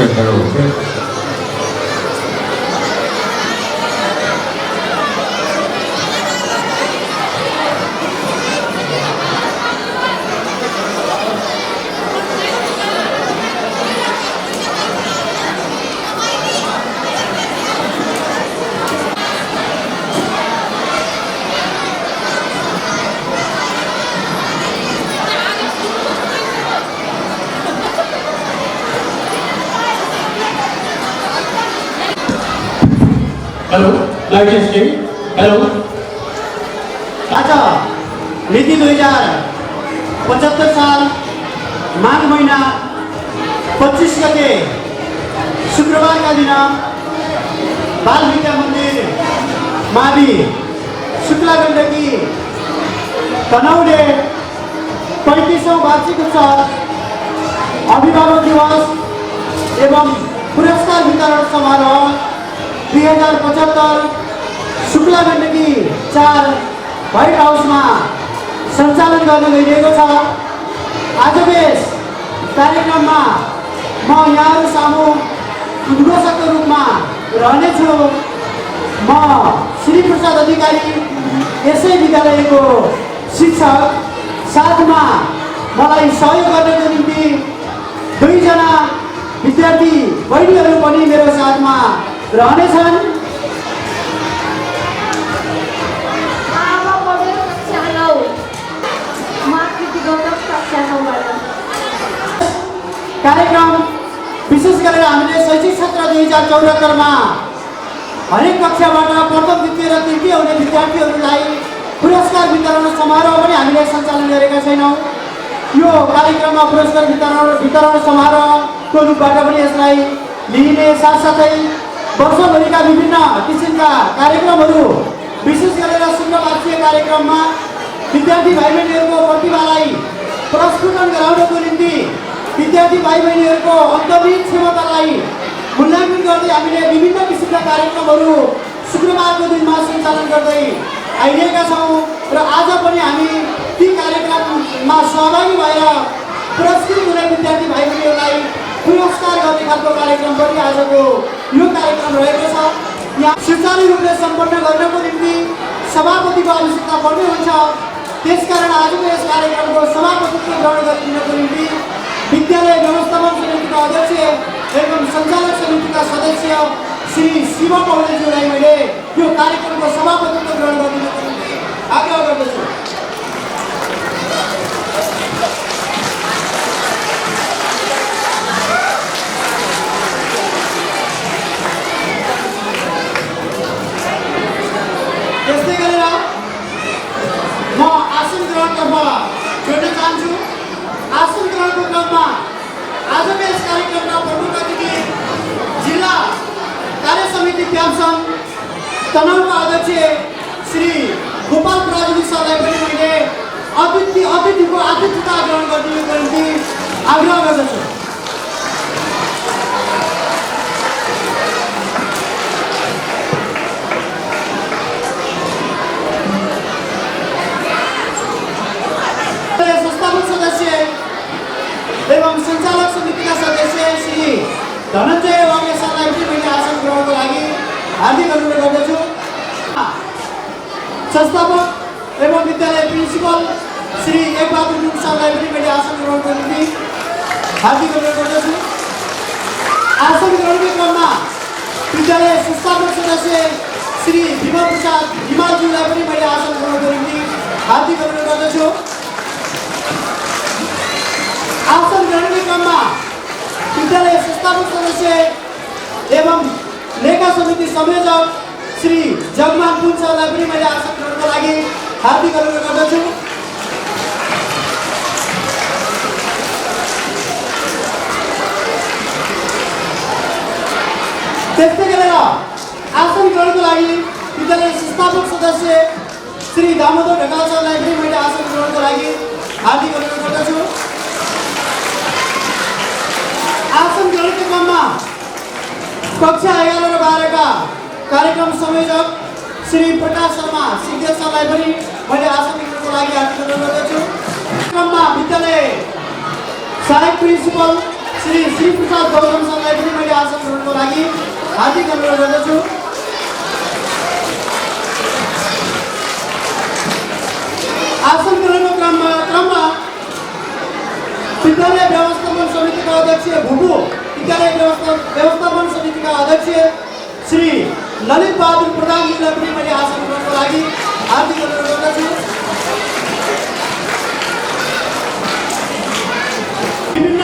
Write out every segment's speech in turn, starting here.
Hello. Hello live testing hello आज मिति 2075 साल माघ महीना 25 गते शुक्रबार का दिन बाल विद्या मंदिर मावि शुक्ला गण्डकी तनहुँले 35औं वार्षिक उत्सव अभिभावक दिवस एवं पुरस्कार वितरण समारोह 2075 शुक्ला गण्डकी 4 व्हाइट हाउस में सञ्चालन गर्न गइरहेको छ। आजको यस कार्यक्रममा म यहाँहरु सामु उद्घोषकको रूपमा रहनेछु। म श्री प्रसाद अधिकारी यसै विद्यालयको शिक्षक, साथमा मलाई सहयोग गर्नको निम्ति 2 जना विद्यार्थी बहिनीहरु पनि मेरो साथमा रहनेछन्। कार्यक्रम विशेष गरेर हामीले शैक्षिक सत्र 2074 मा हरेक कक्षाबाट प्रथम, द्वितीय र तृतीय हुने विद्यार्थीहरूलाई पुरस्कार वितरण समारोह पनि हामीले सञ्चालन गरेका छैनौँ। यो कार्यक्रममा पुरस्कार वितरण समारोहको रूपबाट पनि यसलाई लिइने, साथसाथै वर्षभरिका विभिन्न किसिमका कार्यक्रमहरू विशेष गरेर शुक्रवार्षिक कार्यक्रममा विद्यार्थी भाइ बहिनीहरूको प्रतिभालाई प्रस्फुटन गराउनको निम्ति विद्यार्थी भाइ बहिनीहरूको अन्तर्निहित क्षमतालाई मूल्याङ्कन गर्दै हामीले विभिन्न किसिमका कार्यक्रमहरू शुक्रबारको दिनमा सञ्चालन गर्दै आइरहेका छौँ र आज पनि हामी ती कार्यक्रममा सहभागी भएर पुरस्कृत हुने विद्यार्थी भाइ बहिनीहरूलाई पुरस्कार गर्ने खालको कार्यक्रम पनि आजको यो कार्यक्रम रहेको छ। यहाँ सुचारू रूपले सम्पन्न गर्नको निम्ति सभापतिको आवश्यकता पर्ने हुन्छ। त्यसकारण आजको यस कार्यक्रमको सभापतित्व ग्रहण गरिदिनको निम्ति विद्यालय व्यवस्थापन समितिका अध्यक्ष एवं सञ्चालक समितिका सदस्य श्री शिव पौडेलज्यूलाई मैले यो कार्यक्रमको सभापतित्व ग्रहण गरिदिनको निम्ति आग्रह गर्दछु। त्यस्तै गरेर म आसन ग्रहणतर्फ जोड्न चाहन्छु। आसन ग्रहणको क्रममा आजको यस कार्यक्रमका प्रमुख अतिथि जिल्ला कार्य समिति प्यामसङ तनहुँका अध्यक्ष श्री गोपाल प्राजुली सरलाई पनि मैले अतिथिको आतिथ्यता ग्रहण गरिदिनुको निम्ति आग्रह गर्दछु। संस्थापक सदस्य एवं सञ्चालक समितिका सदस्य श्री धनञ्जय वाग्ले सरलाई पनि मैले आसन ग्रहणको लागि हार्दिक अनुरोध गर्दछु। संस्थापक एवं विद्यालय प्रिन्सिपल श्री एकबहादुर गुरुङ सरलाई पनि मैले आसन ग्रहणको निम्ति हार्दिक अनुरोध गर्दछु। आसन ग्रहणको क्रममा विद्यालय संस्थापक सदस्य श्री विमल प्रसाद हिमालज्यूलाई पनि मैले आसन ग्रहणको निम्ति हार्दिक अनुरोध गर्दछु। आसन ग्रहणको क्रममा विद्यालय संस्थापक सदस्य एवं लेखा समिति संयोजक श्री जगमान पुन सरलाई पनि मैले आसन ग्रहणको लागि हार्दिक अनुरोध गर्दछु। त्यस्तै गरेर आसन ग्रहणको लागि विद्यालय संस्थापक सदस्य श्री दामोदर ढकाल सरलाई पनि मैले आसन ग्रहणको लागि हार्दिक अनुरोध गर्दछु। आसन ग्रहणको क्रममा कक्षा 11 र 12 का कार्यक्रम संयोजक श्री प्रकाश शर्मा सिद्धेश सरलाई पनि मैले आसन ग्रहणको लागि हार्दिक अनुरोध गर्दछु। क्रममा विद्यालय सहायक प्रिन्सिपल श्री श्रीप्रसाद गौतम सरलाई पनि मैले आसन ग्रहणको लागि हार्दिक अनुरोध गर्दछु। आसन ग्रहणको क्रममा विद्यालय व्यवस्थापन समितिका अध्यक्ष भूपू, विद्यालय व्यवस्थापन समितिका अध्यक्ष श्री ललित बहादुर प्रधानजीलाई पनि मैले आसन ग्रहणको लागि हार्दिक अनुरोध गर्दछु। विभिन्न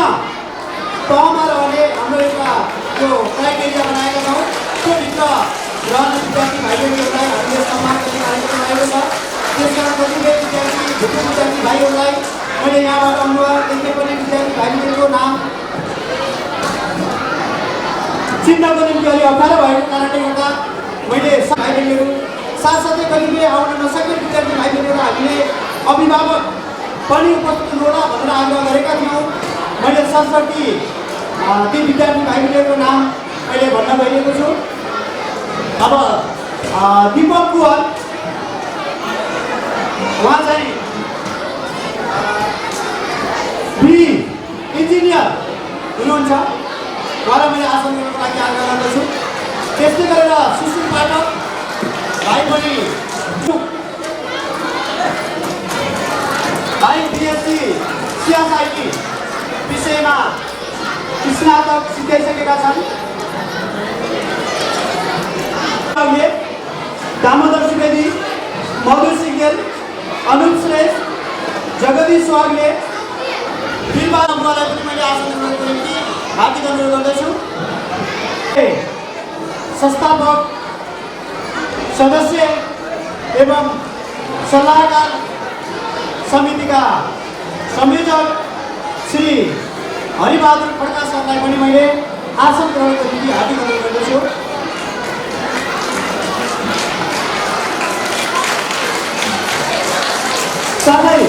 तहमा रहने हाम्रो एउटा त्यो क्राइटेरिया बनाएका छौँ, त्योभित्र रहने विद्यार्थी भाइ बहिनीहरूलाई हामीले सम्मान गर्ने कार्यक्रम रहेको छ। त्यसकारण कतिपय विद्यार्थी भाइहरूलाई मैले यहाँबाट अनुरोध देखे पनि विद्यार्थी भाइ बहिनीको नाम चिन्नको निम्ति अलि अप्ठ्यारो भएको कारणले गर्दा मैले भाइ बहिनीहरू साथसाथै कतिपय आउन नसक्ने विद्यार्थी भाइ बहिनीहरू हामीले अभिभावक पनि उपस्थित हुनुहोला भनेर आग्रह गरेका थियौँ। मैले सरस्वती ती विद्यार्थी भाइ बहिनीहरूको नाम मैले भन्न गइरहेको छु। अब दीपक कुहर, उहाँ चाहिँ बी इन्जिनियर हुनुहुन्छ, उहाँलाई मैले आसन ग्रहणको लागि आग्रह गर्दछु। त्यस्तै गरेर सुशील पाठक भाइ पनि भाइ बिएससी सिएसआइटी विषयमा स्नातक सिद्धाइसकेका छन्। दामोदर सुवेदी, मधुर सिंगेल, अनुप श्रेष्ठ, जगदीश वाग्ले, बिरबहादुर अम्बालाई पनि मैले आसन ग्रहणको निम्ति हार्दिक अनुरोध गर्दछु। संस्थापक सदस्य एवं सल्लाहकार समितिका संयोजक श्री हरिबहादुर खड्का सरलाई पनि मैले आसन ग्रहणको निम्ति हार्दिक अनुरोध गर्दछु। साथै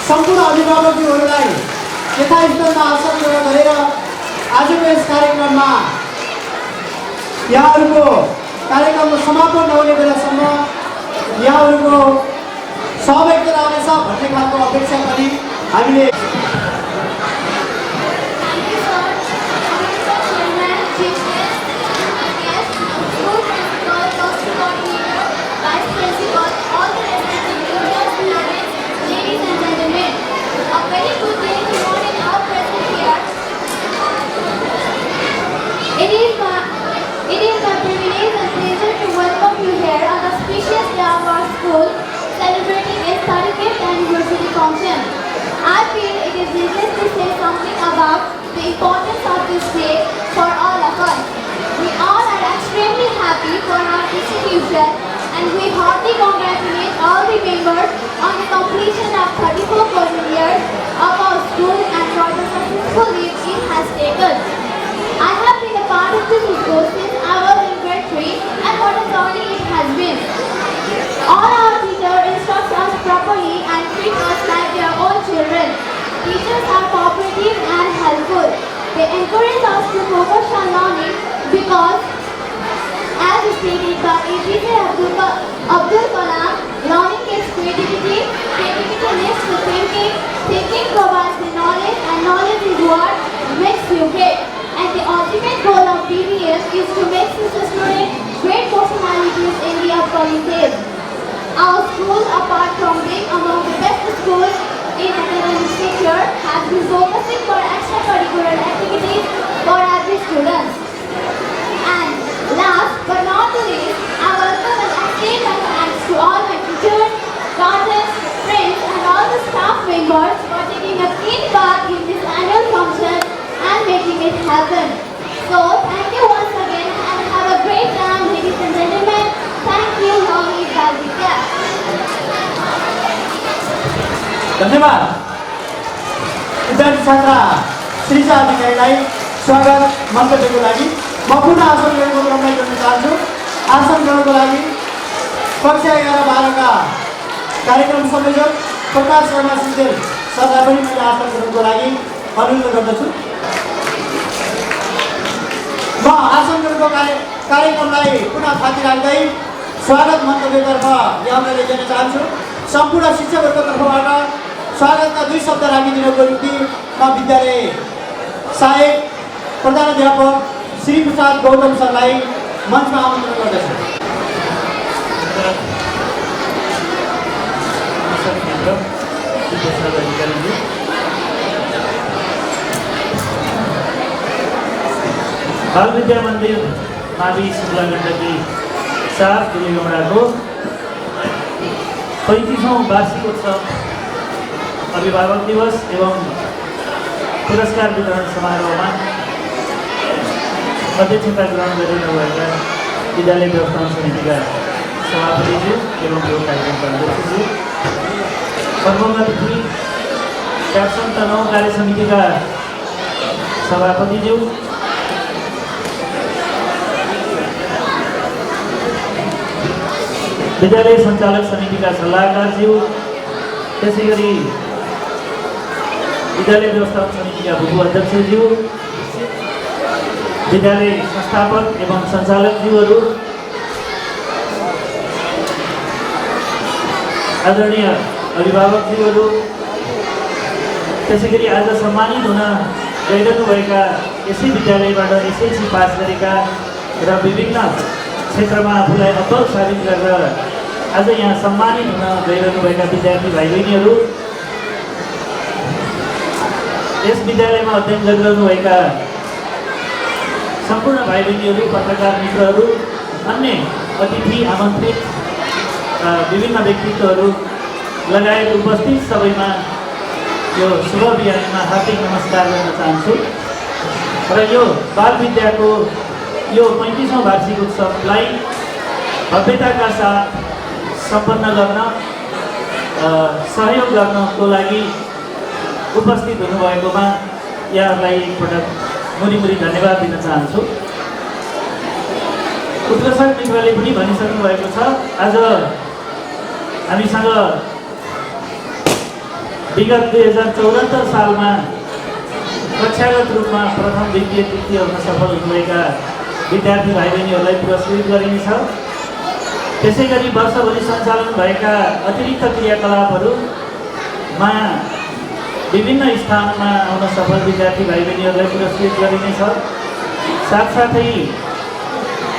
सम्पूर्ण अभिभावकज्यूहरूलाई यथास्थलमा आसन ग्रहण गरेर आजको यस कार्यक्रममा यहाँहरूको कार्यक्रमको समापन नहुने बेलासम्म यहाँहरूको सहभागिता रहनेछ भन्ने खालको अपेक्षा पनि हामीले It is my privilege and pleasure to welcome you here on the auspicious day of our school, celebrating its 35th anniversary function. I feel it is needless to say something about the importance of this day for all of us. We all are extremely happy for our institution, and we heartily congratulate all the members on the completion of 34 golden years of our school and for the successful lead it has taken. I have been a part of this school since I was in grade 3, and what a journey it has been. All our teachers instruct us properly and treat us like their own children. Teachers are cooperative and helpful. They encourage us to focus on learning because, as stated by APJ Abdul Kalam, learning gives creativity, creativity leads to thinking, thinking provides the knowledge, and knowledge is what makes you great. And the ultimate goal of PBS is to make the students great personalities in the upcoming days. Our school, apart from being among the best schools in academic sector, has been focusing for extracurricular activities for every student. And last but not least, I welcome and extend my thanks to all my teachers, guardians, friends, and all the staff members for taking a keen part in this annual function and making it happen. So, thank you once again and have a great time, ladies and gentlemen. Thank you, Lovely Balvika. धन्यवाद। विद्यार्थी छात्रा श्रीजा अधिकारीलाई स्वागत मन्तव्यको लागि म पुनः आसन ग्रहणको क्रमलाई जोड्न चाहन्छु। आसन ग्रहणको लागि कक्षा 11-12 का कार्यक्रम संयोजक प्रकाश शर्मा सिंहदेल सरलाई पनि मैले आसन ग्रहणको लागि अनुरोध गर्दछु। म आसन ग्रहणको कार्यक्रमलाई पुनः थाती राख्दै स्वागत मन्तव्यतर्फ यहाँलाई लैजान चाहन्छु। सम्पूर्ण शिक्षकहरूको तर्फबाट स्वागतका 2 शब्द राखिदिनको निम्ति म विद्यालय सहायक प्रधानाध्यापक श्री प्रसाद गौतम सरलाई मञ्चमा आमन्त्रण गर्दछु। बाल विद्या मन्दिर मावि शुक्ला गण्डकी 4 दुलीगौंडाको 35औं वार्षिक उत्सव अभिभावक दिवस एवं पुरस्कार वितरण समारोहमा अध्यक्षता ग्रहण गरिरहनुभएका विद्यालय व्यवस्थापन समितिका सभापतिज्यू एवं यो कार्यक्रमका अध्यक्षज्यू, प्रमुख अतिथि क्याप्सन तनहुँ कार्य समितिका सभापतिज्यू, विद्यालय सञ्चालक समितिका सल्लाहकारज्यू, त्यसै गरी विद्यालय व्यवस्थापन समितिका भूप अध्यक्षज्यू, विद्यालय संस्थापक एवं सञ्चालकज्यूहरू, आदरणीय अभिभावकज्यूहरू, त्यसै गरी आज सम्मानित हुन गइरहनुभएका यसै विद्यालयबाट एसएलसी पास गरेका र विभिन्न क्षेत्रमा आफूलाई अब्बल साबित गरेर आज यहाँ सम्मानित हुन गइरहनुभएका विद्यार्थी भाइ बहिनीहरू, यस विद्यालयमा अध्ययन गरिरहनुभएका सम्पूर्ण भाइ बहिनीहरू, पत्रकार मित्रहरू, अन्य अतिथि आमन्त्रित विभिन्न व्यक्तित्वहरू लगायत उपस्थित सबैमा यो शुभ बिहानीमा हार्दिक नमस्कार गर्न चाहन्छु र यो बाल विद्याको यो 35औं वार्षिक उत्सवलाई भव्यताका साथ सम्पन्न गर्न सहयोग गर्नको लागि उपस्थित हुनुभएकोमा यहाँहरूलाई एकपटक मुरी धन्यवाद दिन चाहन्छु। उत्कर्षण मित्रले पनि भनिसक्नु भएको छ, आज हामीसँग विगत 2074 सालमा कक्षागत रूपमा प्रथम, द्वितीय, तृतीय हुन सफल हुनुभएका विद्यार्थी भाइ बहिनीहरूलाई पुरस्कृत गरिनेछ। त्यसै गरी वर्षभरि सञ्चालन भएका अतिरिक्त क्रियाकलापहरूमा विभिन्न स्थानमा आउन सफल विद्यार्थी भाइ बहिनीहरूलाई पुरस्कृत गरिनेछ। साथसाथै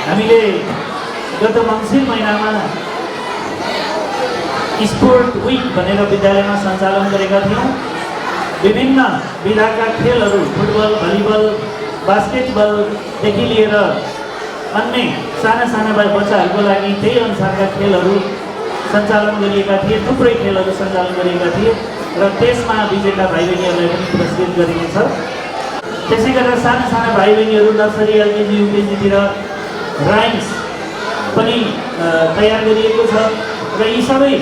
हामीले गत मङ्सिर महिनामा स्पोर्ट विक भनेर विद्यालयमा सञ्चालन गरेका थियौँ। विभिन्न विधाका खेलहरू, फुटबल, भलिबल, बास्केटबलदेखि लिएर अन्य साना बच्चाहरूको लागि त्यही अनुसारका खेलहरू सञ्चालन गरिएका थिए, थुप्रै खेलहरू सञ्चालन गरिएका थिए र त्यसमा विजेता भाइ बहिनीहरूलाई पनि पुरस्कृत गरिनेछ। त्यसै गरेर साना भाइ बहिनीहरू नर्सरी, एलकेजी, युकेजीतिर राइम्स पनि तयार गरिएको छ र यी सबै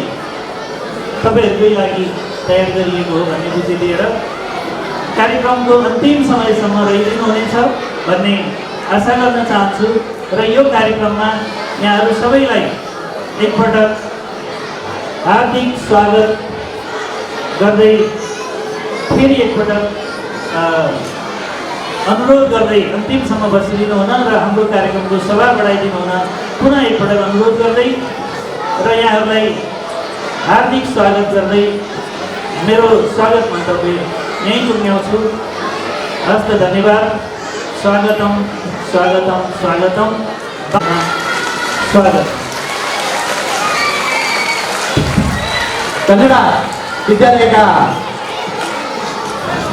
तपाईँहरूकै लागि तयार गरिएको हो भन्ने बुझिलिएर कार्यक्रमको अन्तिम समयसम्म रहिदिनु हुनेछ भन्ने आशा गर्न चाहन्छु र यो कार्यक्रममा यहाँहरू सबैलाई एकपटक हार्दिक स्वागत गर्दै फेरि एकपटक अनुरोध गर्दै अन्तिमसम्म बसिदिनु हुन र हाम्रो कार्यक्रमको सभा बढाइदिनु हुन पुनः एकपटक अनुरोध गर्दै र यहाँहरूलाई हार्दिक स्वागत गर्दै मेरो स्वागत मन्तव्य यहीँ टुङ्ग्याउँछु। हस्त धन्यवाद। स्वागतम स्वागतम स्वागतम स्वागत। धन्यवाद। विद्यालयका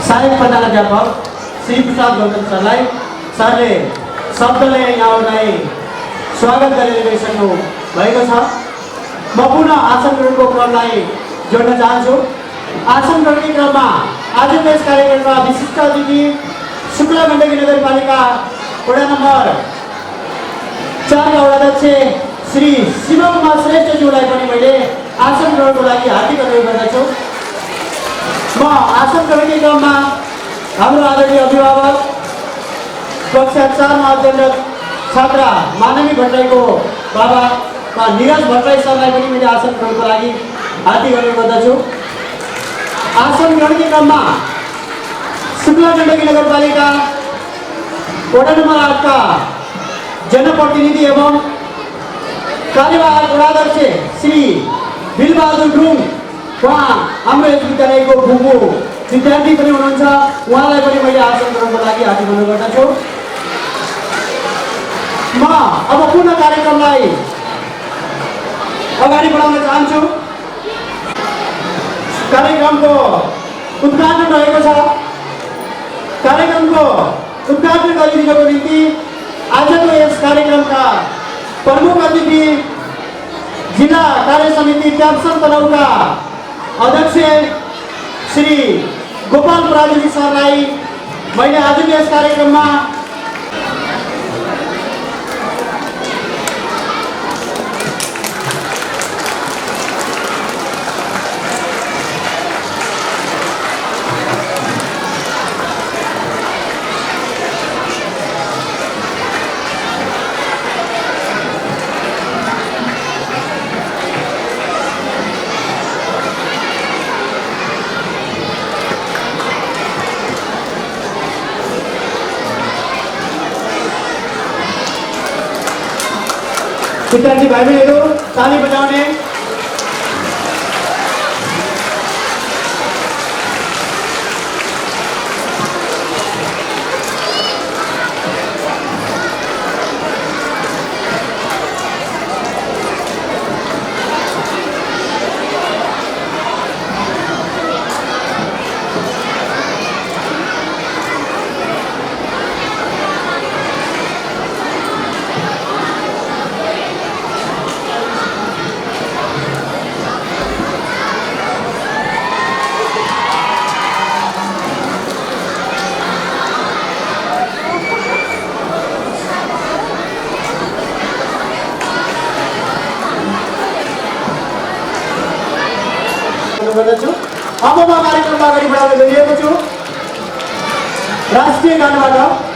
सहायक प्रधानाध्यापक श्री प्रसाद गौतम सरलाई, सरले शब्दले यहाँहरूलाई स्वागत गरेर गइसक्नु भएको छ। म पुनः आसन ग्रहणको क्रमलाई जोड्न चाहन्छु। आसन ग्रहणको क्रममा आजको यस कार्यक्रममा विशिष्ट अतिथि शुक्ला गण्डकी नगरपालिका वडा नम्बर 4 का वडाध्यक्ष श्री शिवकुमार श्रेष्ठज्यूलाई पनि मैले आसन ग्रहणको लागि हार्दिक अनुरोध गर्दछु। म आसन ग्रहणको क्रममा हाम्रो आदरणीय अभिभावक कक्षा 4 मा अध्ययनरत छात्रा मानवी भट्टराईको बाबा निरज भट्टराई सरलाई पनि मैले आसन ग्रहणको लागि हार्दिक अनुरोध गर्दछु। आसन ग्रहणको क्रममा शुक्ला गण्डकी नगरपालिका वडा नम्बर 8 का जनप्रतिनिधि एवं कार्यवाहक वडाध्यक्ष श्री बिलबहादुर गुरुङ, उहाँ हाम्रो यस विद्यालयको भूमु विद्यार्थी पनि हुनुहुन्छ, उहाँलाई पनि मैले आसन गर्नको लागि हात जोड्न गर्दछु। म अब पूर्ण कार्यक्रमलाई अगाडि बढाउन चाहन्छु। कार्यक्रमको उद्घाटन रहेको छ। कार्यक्रमको उद्घाटन गरिदिनको निम्ति आजको यस कार्यक्रमका प्रमुख अतिथि जिल्ला कार्य समिति क्याप्सन तनहुँका अध्यक्ष श्री गोपाल पराजुली सरलाई मैले आजको यस कार्यक्रममा विद्यार्थी भाइ बहिनीहरू ताली बजाउने। अब म कार्यक्रममा अगाडि बढाउन गइरहेको छु। राष्ट्रिय गानबाट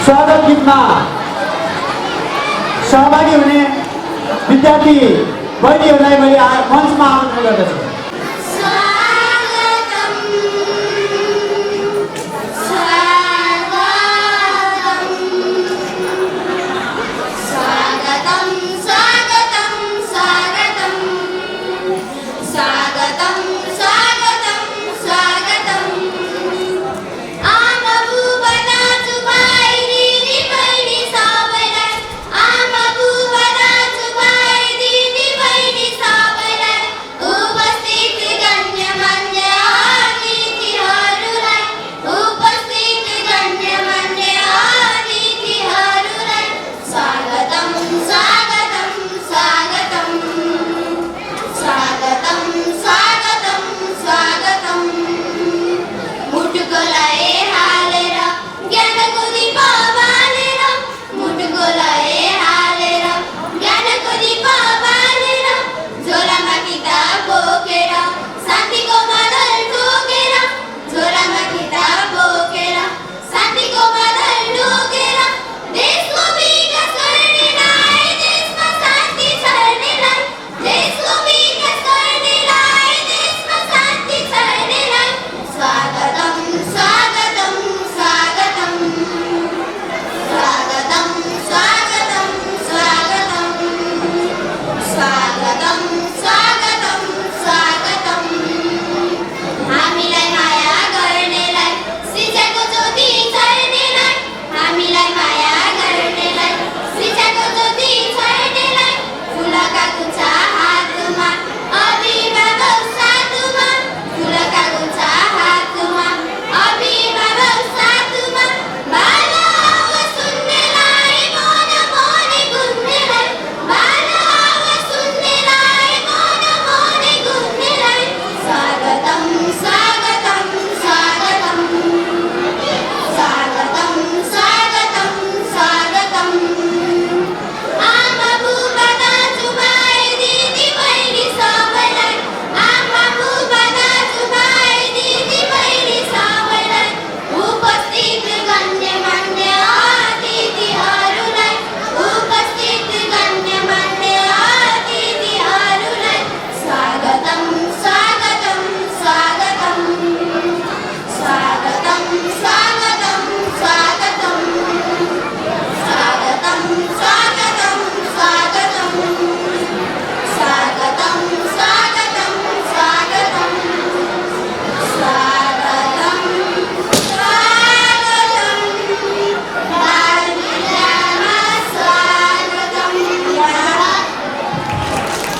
स्वागत गीतमा सहभागी हुने विद्यार्थी बहिनीहरूलाई मैले मञ्चमा आमन्त्रण गर्दछु। उपस्थित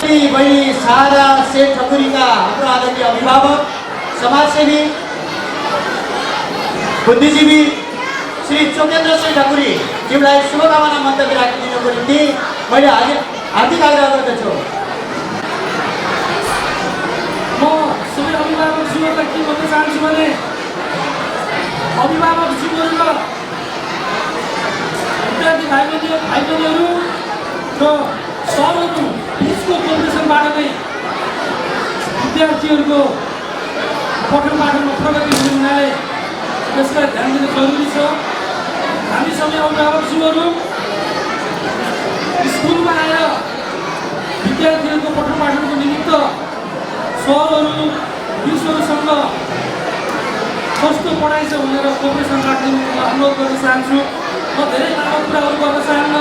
श्री बहिनी शारदा सेठ ठकुरीका हाम्रो आदरणीय अभिभावक समाजसेवी बुद्धिजीवी श्री चोकेन्द्र सिंह ठकुरी ज्यूलाई शुभकामना मन्तव्य राखिदिनुको निम्ति मैले हार्दिक आग्रह गर्दछु। म सबै अभिभावकज्यूहरूलाई के भन्न चाहन्छु भने अभिभावकज्यूहरू र विद्यार्थी भाइ बहिनीहरू र सरहरू बिचको कोअर्डिनेसनबाट नै विद्यार्थीहरूको पठन पाठनमा प्रगति हुने हुनाले त्यसलाई ध्यान दिनु जरुरी छ। हामी सबै अभिभावकज्यूहरू स्कुलमा आएर विद्यार्थीहरूको पठन पाठनको निमित्त सरहरू मिसहरूसँग कस्तो पढाइ छ भनेर कोअर्डिनेसन राखिदिनु अनुरोध गर्न चाहन्छु। म धेरै लामो कुराहरू गर्न चाहन्न।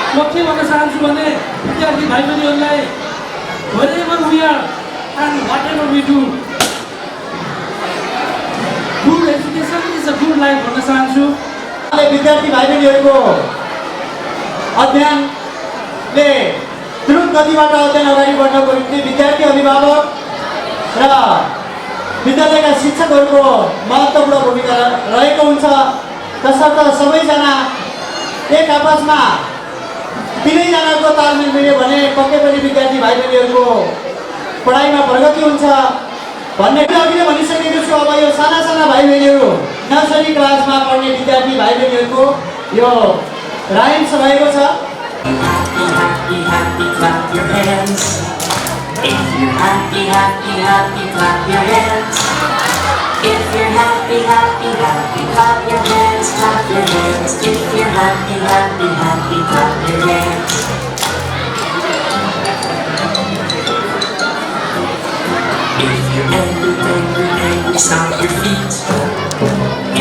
म के भन्न चाहन्छु भने विद्यार्थी भाइ बहिनीहरूलाई wherever we are and whatever we do, good education is a good life भन्न चाहन्छु। विद्यार्थी भाइ बहिनीहरूको अध्ययनले द्रुत गतिबाट अध्ययन अगाडि बढ्नको निम्ति विद्यार्थी अभिभावक र विद्यालयका शिक्षकहरूको महत्त्वपूर्ण भूमिका रहेको हुन्छ। तसर्थ सबैजना एक आपसमा तिनैजनाको तालमेल मिल्यो भने पक्कै पनि विद्यार्थी भाइ बहिनीहरूको पढाइमा प्रगति हुन्छ भन्ने अघि नै भनिसकेको छु। अब यो साना साना भाइ बहिनीहरू नर्सरी क्लासमा पढ्ने विद्यार्थी भाइ बहिनीहरूको यो राइम्स रहेको छ। Clap your hands. If you're happy, happy, happy, clap your hands. If you're happy, happy, happy, clap your hands, clap your hands. If you're happy, happy, happy, clap your hands. If you're angry, angry, angry, stomp your feet.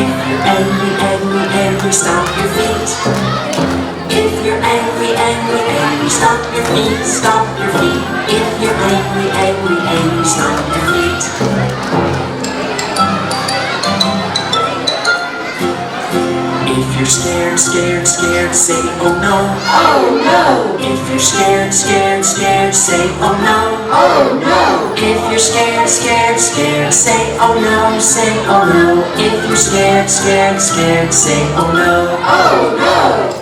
If you're angry, angry, angry, stomp your feet. If you're angry, angry, angry, stomp your feet, stomp your feet. If you're angry, angry, angry, stomp your feet. If you're scared, scared, scared, say oh no. Oh no. If you're scared, scared, scared, say oh no. Oh no. If you're scared, scared, scared, say oh no, say oh no. If you're scared, scared, scared, say oh no. Oh no.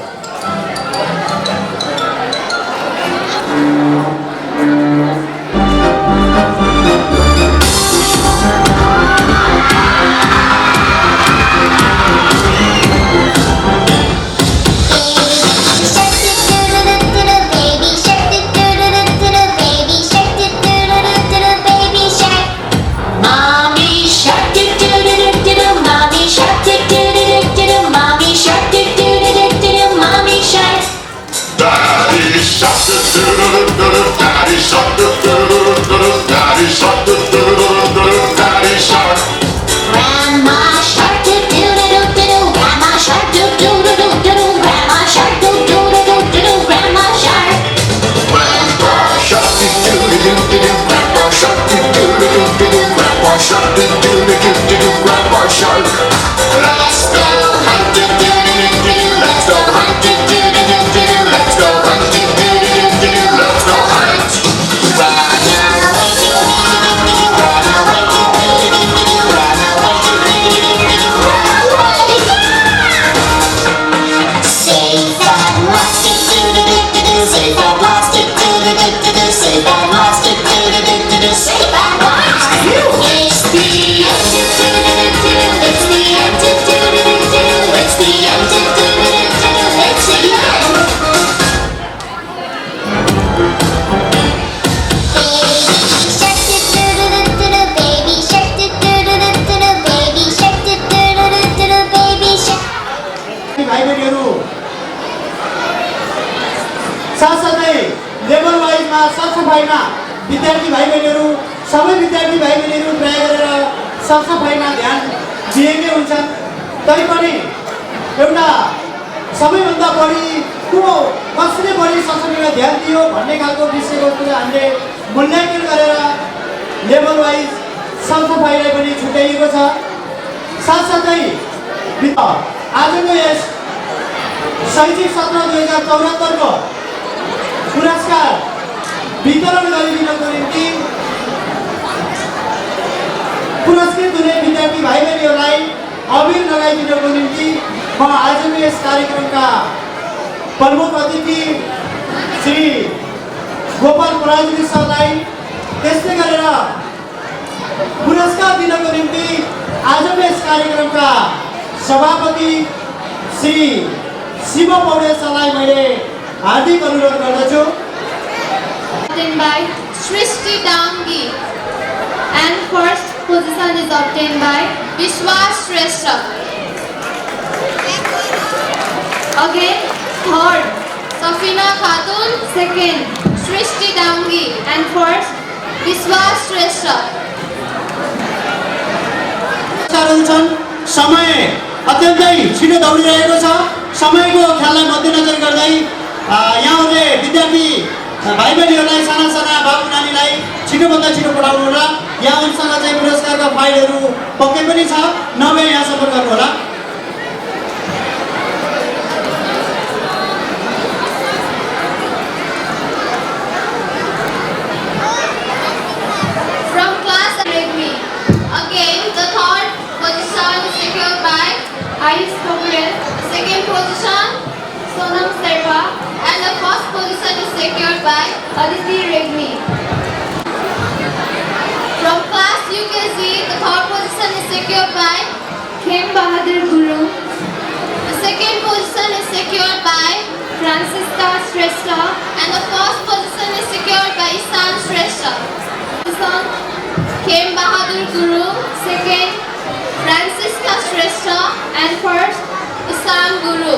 साथसाथै level वाइजमा सरसफाइमा विद्यार्थी भाइ बहिनीहरू सबै विद्यार्थी भाइ बहिनीहरू प्राय गरेर सरसफाइमा ध्यान दिएकै हुन्छन्। तैपनि एउटा सबैभन्दा बढी कसले बढी सरसफाइमा ध्यान दियो भन्ने खालको विषयवस्तुले हामीले मूल्याङ्कन गरेर लेभल वाइज सरसफाइलाई पनि छुट्याइएको छ। साथसाथै आजको यस शैक्षिक सत्र 2074 को पुरस्कार गराइदिनको निम्ति म आजको यस कार्यक्रमका प्रमुख अतिथि श्री गोपाल पराजुली सरलाई त्यस्तै गरेर पुरस्कार दिनको निम्ति आजको यस कार्यक्रमका सभापति श्री शिव पौडेल सरलाई मैले हार्दिक अनुरोध गर्दछु। Obtained by Srishti Dangi, and first position is obtained by Vishwas Shrestha. Again, third Safina Khatun, second Srishti Dangi, and first Vishwas Shrestha. समय अत्यन्तै छिटो दौडिरहेको छ। समयको ख्याललाई मध्यनजर गर्दै यहाँहरूले विद्यार्थी भाइ बहिनीहरूलाई साना साना बाबु नानीलाई छिटोभन्दा छिटो पठाउनु होला। यहाँहरूसँग चाहिँ पुरस्कारका फाइलहरू पक्कै पनि छ, नभए यहाँ सम्पर्क गर्नु होला। From class Redmi, again the third position is secured by Ayush Pokhriel, second position Sonam Serva, and the first position is secured by Aditi Redmi. From class UKG, the third position is secured by Khem Bahadur Guru. The second position is secured by Francisca Shrestha, and the first position is secured by Isan Shrestha. Khem Bahadur Guru, second Francisca Shrestha, and first Isan Guru.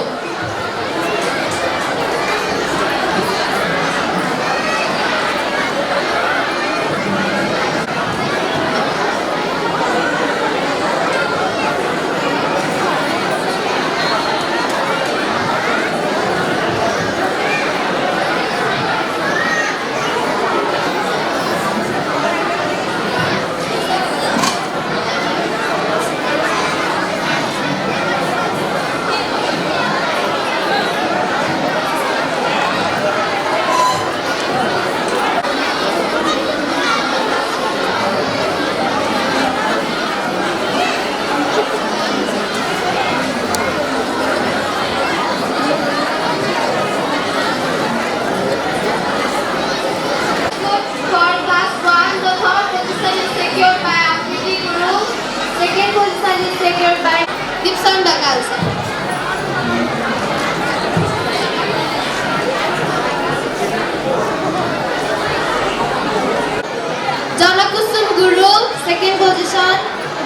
Janakusum Guru, second position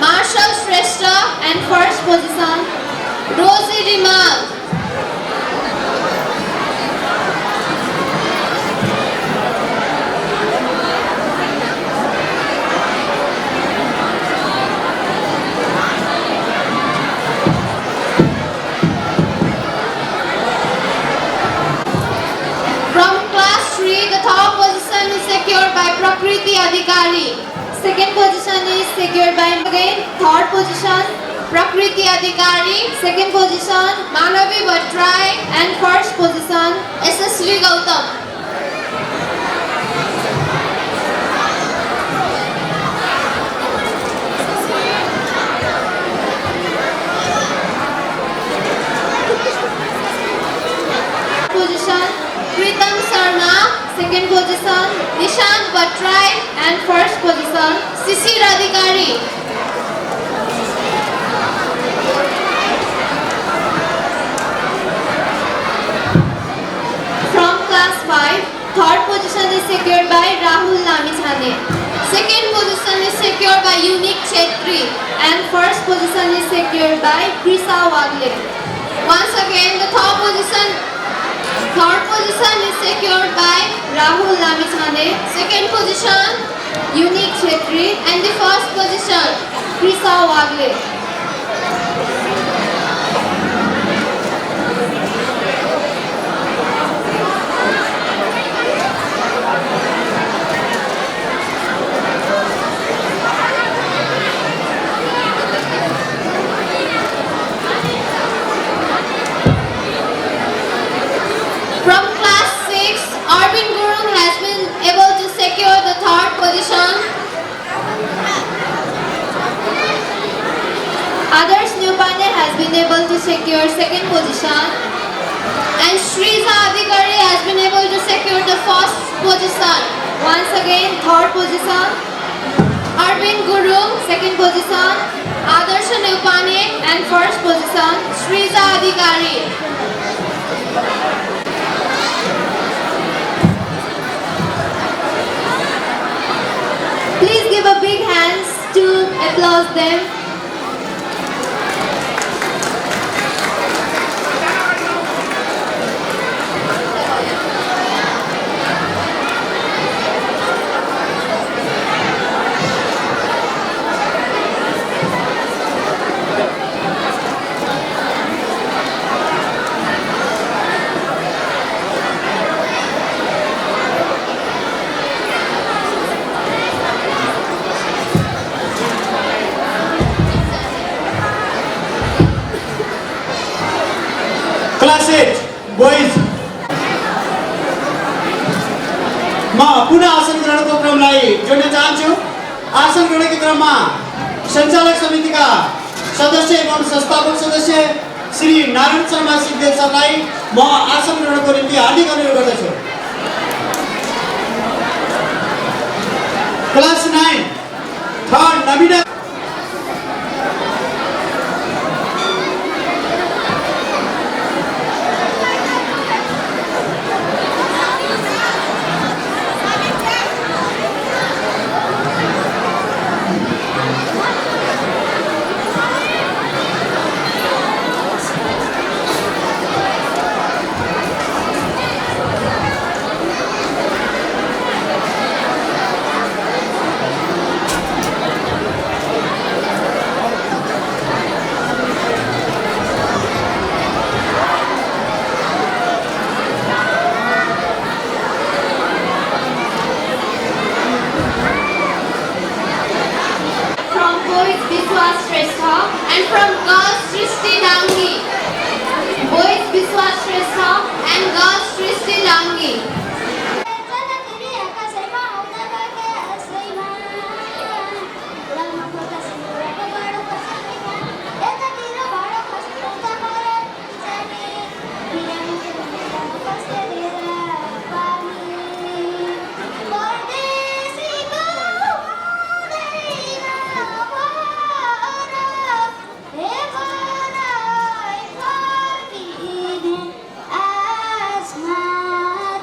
Marshall Shrestha, and first position Rosie Rimal. Prakriti Adhikari. Second position is secured by again. Third position Prakriti Adhikari. Second position Manavi Bhattrai, and first position SSV Gautam. Position Pritam Sarna. Second position Nishant Bhattrai, and first position Sisi Radhikari. From class 5, third position is secured by Rahul Namichhane. Second position is secured by Unique Chetri, and first position is secured by Krisa Wagle. Once again, the third position is secured by Rahul Namichhane, second position Unique Chetri, and the first position Krisa Wagle. From class 6, Arvind Gurung has been able to secure the third position. position. Once again, third position. Arvind Guru, second position. Adarsha Neupane, and first position. Srija Adhikari. Please give a big hands to applaud them. Class 8 boys म पुनः आसन ग्रहणको क्रमलाई जोड्न चाहन्छु। आसन ग्रहणको क्रममा सञ्चालक समितिका सदस्य एवं संस्थापक सदस्य श्री नारायण शर्मा सिद्धेल सरलाई म आसन ग्रहणको निम्ति हार्दिक अनुरोध गर्दछु। Class 9 third Navina And from girls Srishti Dangi. Boys Biswas Shrestha and girls Srishti Dangi. As my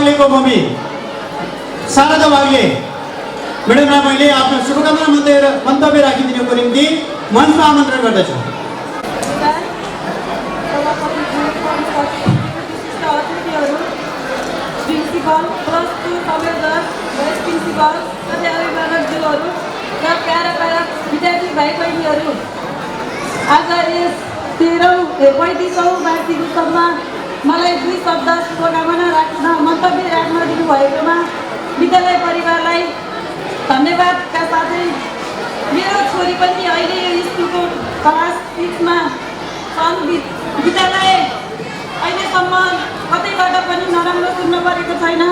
बाग्लेको मम्मी शारदा बाग्ले म्याडमलाई मैले आफ्नो शुभकामना मन्तव्य राखिदिनुको निम्ति मञ्चमा आमन्त्रण गर्दछु। प्रिन्सिपल प्लस 2 संयोजक भाइस प्रिन्सिपल तथा अभिभावकज्यूहरू र प्यारा विद्यार्थी भाइ बहिनीहरू, आज यस 35औँ वार्षिक उत्सवमा मलाई 2 शब्द शुभकामना राख्न मन्तव्य राख्न दिनुभएकोमा विद्यालय परिवारलाई धन्यवादका साथै मेरो छोरी पनि अहिले यो स्कुलको क्लास 6मा छन्। विद्यालय अहिलेसम्म कतैबाट पनि नराम्रो सुन्न परेको छैन।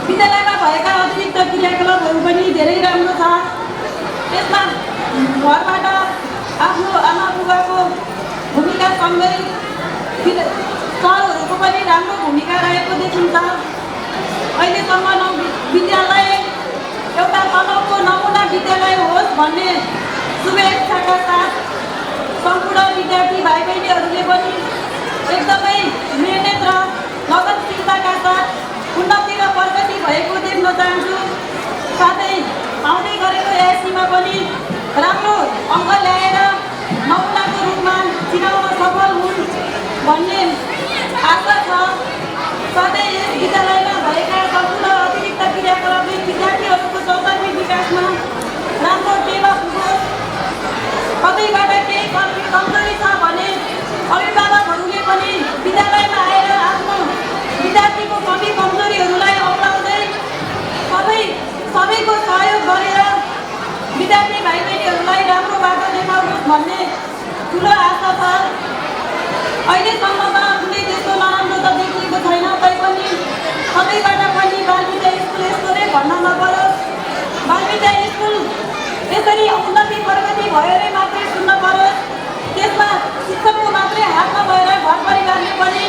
विद्यालयमा भएका अतिरिक्त क्रियाकलापहरू पनि धेरै राम्रो छ। त्यसमा घरबाट आफ्नो आमा बुबाको भूमिका सँगै सरहरूको पनि राम्रो भूमिका रहेको देखिन्छ। अहिलेसम्म विद्यालय एउटा तलबको नमुना विद्यालय होस् भन्ने शुभेच्छाका साथ सम्पूर्ण विद्यार्थी भाइ बहिनीहरूले पनि एकदमै मेहनत र लगनशीलताका साथ उन्नति र प्रगति भएको देख्न चाहन्छु। साथै आउँदै गरेको एससीमा पनि राम्रो अङ्क ल्याएर नमुनाको रूपमा चिनाउन सफल हुन् भन्ने आशा छ। साथै यस विद्यालयमा भएका सम्पूर्ण अतिरिक्त क्रियाकलापले विद्यार्थीहरूको शैक्षणिक विकासमा राम्रो टेवा पुगोस्। कतैबाट केही कमजोरी छ भने अभिभावकहरूले पनि विद्यालयमा आएर आफ्नो विद्यार्थीको कमी कमजोरीहरूलाई अप्नाउँदै सबैको सहयोग गरेर विद्यार्थी भाइ बहिनीहरूलाई राम्रो बाटो देखाउनुहोस् भन्ने ठुलो आशा छ। अहिलेसम्म त कुनै त्यस्तो नराम्रो त देखिएको छैन, तैपनि सबैबाट पनि बालविद्या स्कुल यस्तो नै भन्न नपरोस्। बालविद्या स्कुल यसरी उन्नति प्रगति भयो अरे मात्रै सुन्न परोस्। त्यसमा शिक्षकको मात्रै हात नभएर घर परिवारले पनि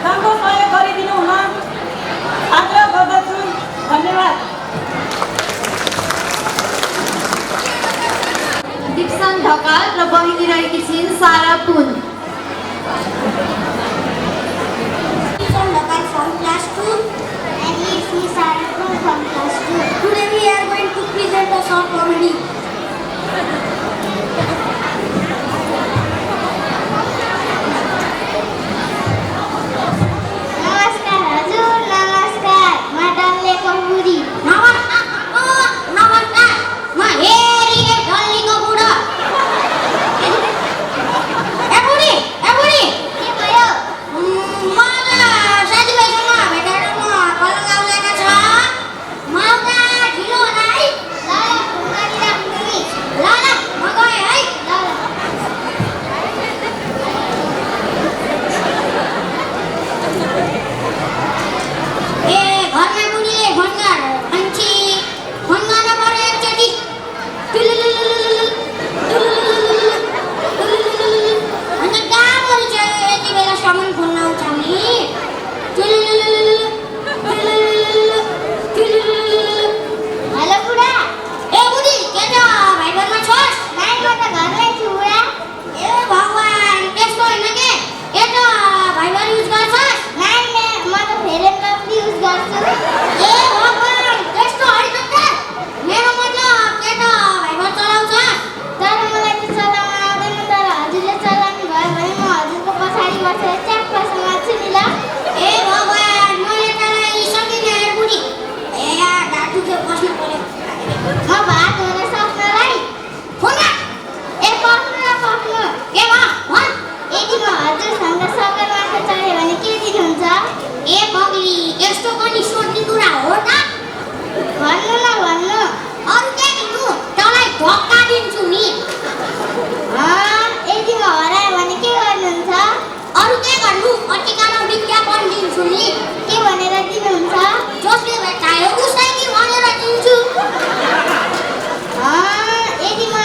राम्रो सहयोग गरिदिनु हुन आग्रह गर्दछु। धन्यवाद। दीप्सन ढकाल र बहिनी रहेकी छिन् सारा पुन। Dixon Dhakal from class 2 and it's me Sarah Pun from class 2. Today we are going to present a short comedy. नमस्कार हजुर, नमस्कार म डल्लेको बुढी। नमस्कार म हेरी डल्लेको बुढो। ए बुढी के भयो? म त साथीभाइसँग भेटेर म कलम गाउँदैको छ। म उता ढिलो होला है। ल गाडी राख्नु नि। ल म गएँ है। ल ए घरमा बुढीले फोन गर भन्छी। फोन गर्न पर्यो एकचोटि। अन्त कहाँ बोल्छ यति बेलासम्म फोन लाउँछ नि। हेलो बुढा। ए बुढी के छ भाइबरमा छोस्? नाइ म त घरमै छु बुढा। ए भगवान् त्यस्तो होइन के त भाइबर युज गर्छस्? नाइ म त फेरि पनि युज गर्छु। ए भगवान् त्यस्तो होइन त। मेरो मतलब के त भाइबर चलाउँछ? तर मलाई त चलाउन आउँदैन। तर हजुरले चलाउनु भयो भने म हजुरको पछाडि बसेर च्याप्प समात्छु नि ल। ए भगवान् मैले तँलाई सकिनँ यार बुढी। ए डाटु के बस्नु पर्यो। म भात हुन सक्नलाई फोन गर। ए पक्नु न पक्नु। के भयो भन्। यदि म हजुरसँग सगरमाथा चढ्यो भने के दिनुहुन्छ? ए पग्ली यस्तो पनि सोध्ने कुरा हो त? भन्नु न भन्नु। अरू के दिनु? तँलाई धक्का दिन्छु नि। यदि म हरायो भने के गर्नुहुन्छ? अरू के गर्नु? पत्रिकामा विज्ञापन दिन्छु नि। के भनेर दिनुहुन्छ? जसले भेटायो उसैले भनेर दिन्छु। यदि म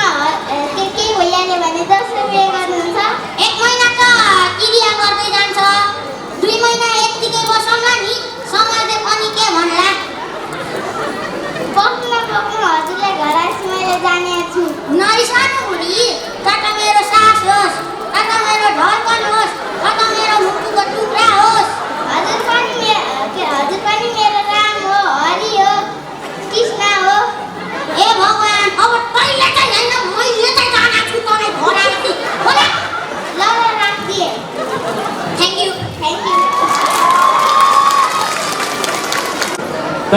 केही भइहाल्यो भने 10 रुपियाँ गर्नुहुन्छ? 1 महिना त क्रिया गर्दै जान्छ। 2 महिना यत्तिकै बसौँला नि। समाजले पनि के भन्ला? पक्नु हजुरलाई घर आएपछि मैले जाने छु। नरिसानु बुढी। त मेरो सास होस्, त मेरो ढल्कन होस्, त मेरो मुटुको टुक्रा होस्। हजुर पनि हजुर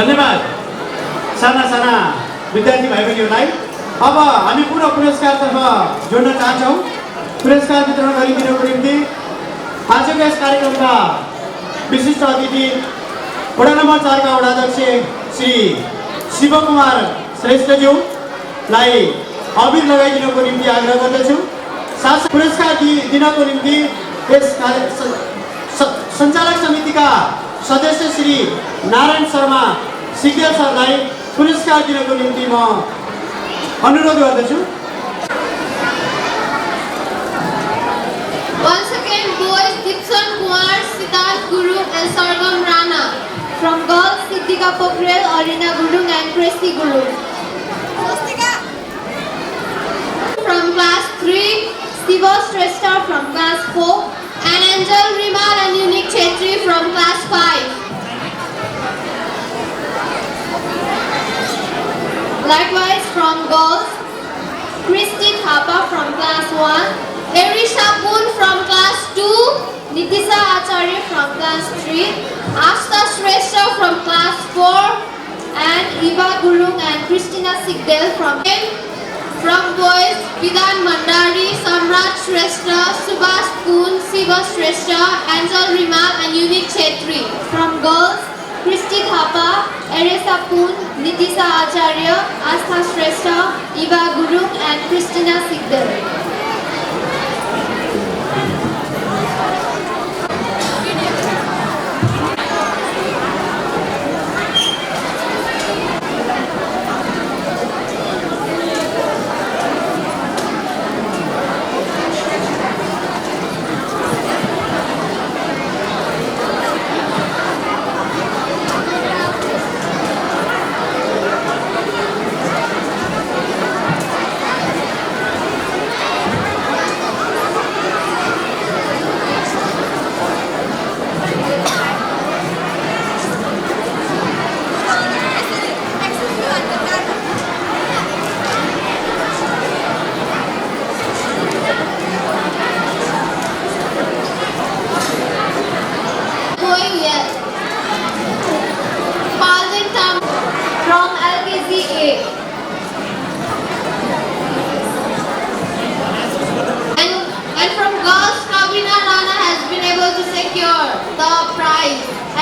धन्यवाद साना साना विद्यार्थी भाइ बहिनीहरूलाई। अब हामी पुनः पुरस्कारतर्फ जोड्न चाहन्छौँ। पुरस्कार वितरण गरिदिनको निम्ति आजको यस कार्यक्रमका विशिष्ट अतिथि वडा नम्बर 4 का वडाध्यक्ष श्री शिवकुमार श्रेष्ठज्यूलाई अबिर लगाइदिनको निम्ति आग्रह गर्दछु। साथ पुरस्कार दिनको निम्ति यस सञ्चालक समितिका सदस्य श्री नारायण शर्मा सिग्देल सरलाई पुरस्कार दिनको निम्ति म अनुरोध गर्दछु। Once again, boys Dixon Kumar, Siddharth Guru and Sargam Rana. From girls, Siddhika Pokhrel, Arina Gurung and Kresti Guru. From class 3, Siva Shrestha from class 4 and Angel Rimal and Unique Chetri from class 5. Likewise from girls, Christy Thapa from class 1, Erisha Poon from class 2, Nitisa Acharya from class 3, Asta Shrestha from class 4 and Eva Gurung and Christina Sigdel from boys, Vidan Mandari, Samrat Shrestha, Subhash Poon, Siva Shrestha, Angel Rimal and Unique Chetri. From girls, Christy Thapa, Erisa Poon, Nitisa Acharya, Astha Shrestha, Eva Gurung and Christina Sigdel.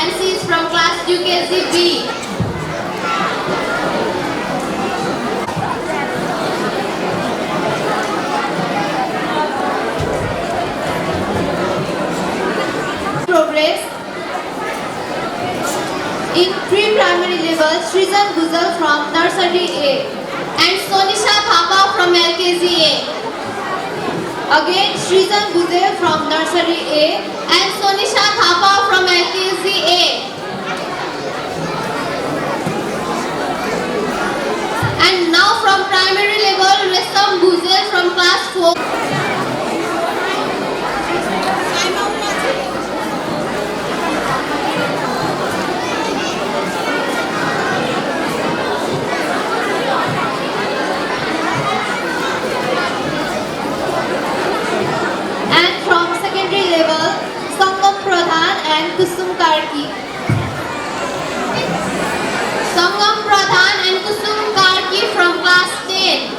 And she is from class UKG B. Progress in pre-primary level, Srijan Guzal from nursery A and Sonisha Thapa from LKG A. Again, Srijan Guzal from nursery A and Sonisha Thapa from LKG A. And now from primary level, Resam Guzal from class 4. And from secondary level, Sangam Pradhan and Kusum Karki. Sangam Pradhan and Kusum Karki from class 10.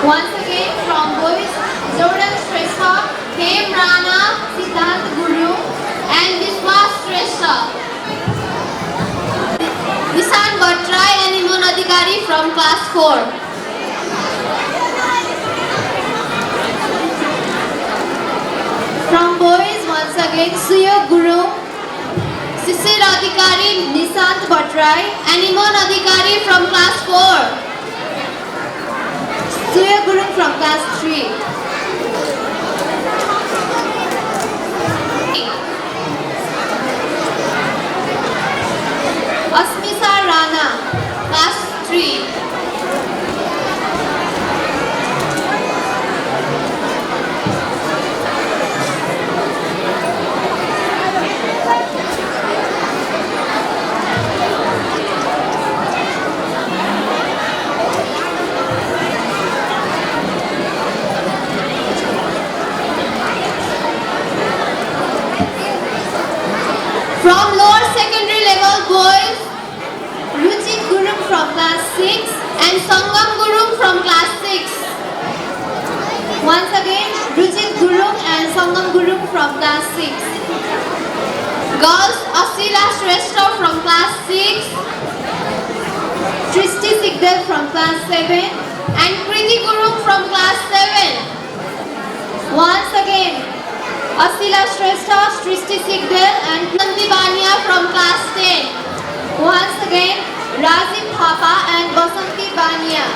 Once again from boys, Jordan Shrestha, Hem Rana, Siddharth Guru and Vishwas Shrestha. Nishan Bhattrai and Iman Adhikari from class 4. From boys, once again, Suya Guru, Sisir Adhikari, Nishant Bhattrai and Iman Adhikari from class 4. Suya Guru from class 3. Asmita Rana, class 3. Once again, Ruchit Gurung and Sangam Gurung from class 6. Girls, Asila Shrestha from class 6, Trishti Sigdel from class 7, and Kriti Gurung from class 7. Once again, Asila Shrestha, Trishti Sigdel, and Nanti Bania from class 10. Once again, Rajiv Thapa and Basanti Bania.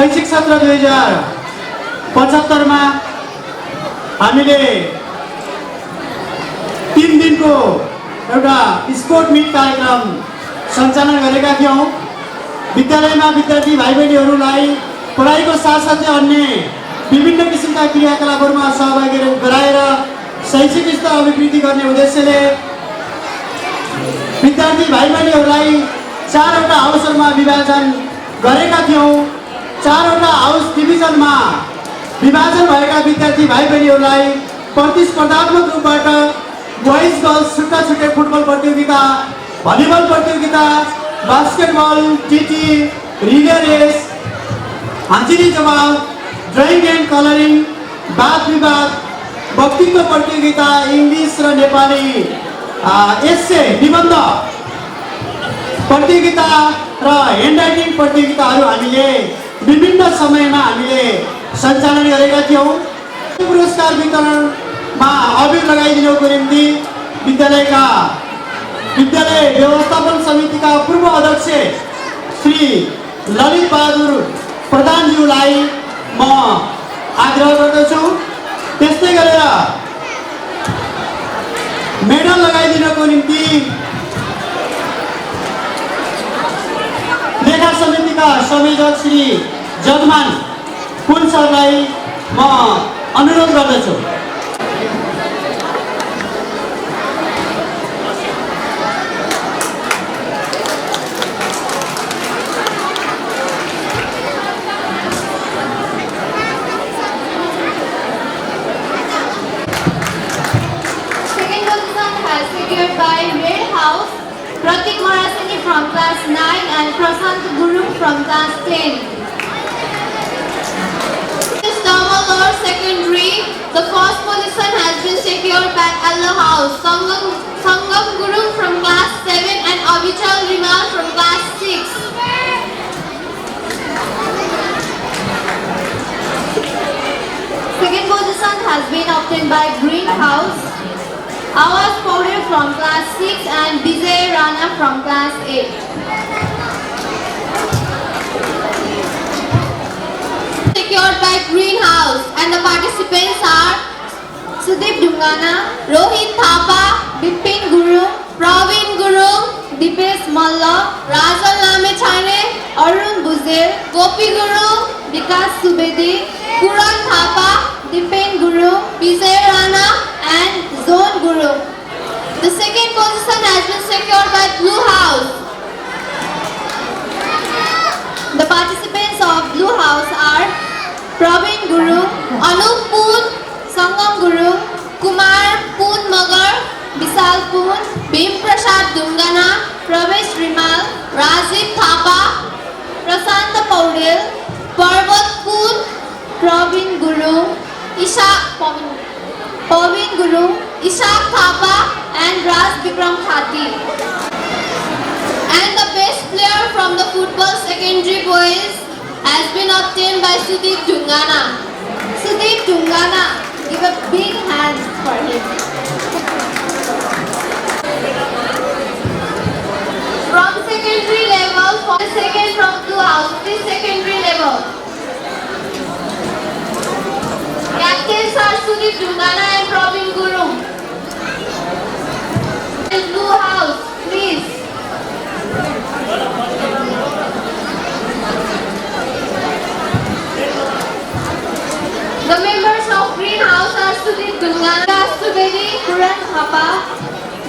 शैक्षिक सत्र 2075 मा हामीले 3 दिनको एउटा sport meet कार्यक्रम सञ्चालन गरेका थियौँ। विद्यालयमा विद्यार्थी भाइ बहिनीहरूलाई पढाइको साथसाथै अन्य विभिन्न किसिमका क्रियाकलापहरूमा सहभागी गराएर शैक्षिक स्तर अभिवृद्धि गर्ने उद्देश्यले विद्यार्थी भाइ बहिनीहरूलाई 4वटा हाउसहरूमा विभाजन गरेका थियौँ। 4वटा हाउस डिभिजनमा विभाजन भएका विद्यार्थी भाइ बहिनीहरूलाई प्रतिस्पर्धात्मक रूपबाट बोइज गर्ल्स छुट्टा छुट्टै फुटबल प्रतियोगिता, भलिबल प्रतियोगिता, बास्केटबल, टिटी, रिले रेस, हाजिरी जवाब, ड्रइङ एन्ड कलरिङ, वाद विवाद, वक्तृत्व प्रतियोगिता, इङ्ग्लिस र नेपाली एस्से निबन्ध प्रतियोगिता र ह्यान्ड राइटिङ प्रतियोगिताहरू हामीले विभिन्न समयमा हामीले सञ्चालन गरेका थियौँ। पुरस्कार वितरणमा अबिर लगाइदिनुको निम्ति विद्यालय व्यवस्थापन समितिका पूर्व अध्यक्ष श्री ललित बहादुर प्रधानज्यूलाई म आग्रह गर्दछु। त्यस्तै गरेर मेडल लगाइदिनको निम्ति लेखा समितिका संयोजक श्री जगमान पुन सरलाई म अनुरोध गर्दछु। Second position has secured by Red House, Pratik Marasani from class 9 and Prasant Guru from class 10. Tamil Secondary, the first position has been secured by Allah House, Sangam Guru from class 7 and Avichal Rimal from class 6. Second position has been obtained by Green House, Awaz Powder from class 6 and Vijay Rana from class 8. Secured by Green House and the participants are Sudeep Dungana, Rohit Thapa, Bipin Guru, Praveen Guru, Dipesh Malla, Rajal Namechane, Arun Buzel, Gopi Guru, Vikas Subedi, Puran Thapa, Dipen Guru, Vijay Rana and Zone Guru. The second position has been secured by Blue House. The participants of Blue House are Praveen Guru, Anup Poon, Sangam Guru, Kumar Poon Magar, Vishal Poon, Bhim Prasad Dungana, Pravesh Rimal, Rajiv Thapa, Prasanta Paudel, Parvat Poon, Praveen Guru, Paveen Guru, Ishak Thapa and Raj Vikram Khati. And the best player from the football secondary boys has been obtained by Sudeep Dungana. Sudeep Dungana, give a big hand for him. From secondary level, for the second from Blue House, this secondary level. Captains are Sudeep Dungana and Praveen Guru. And Blue House, please. The members of Green House are Sudeep Dungana, Subedi, Puran Thapa,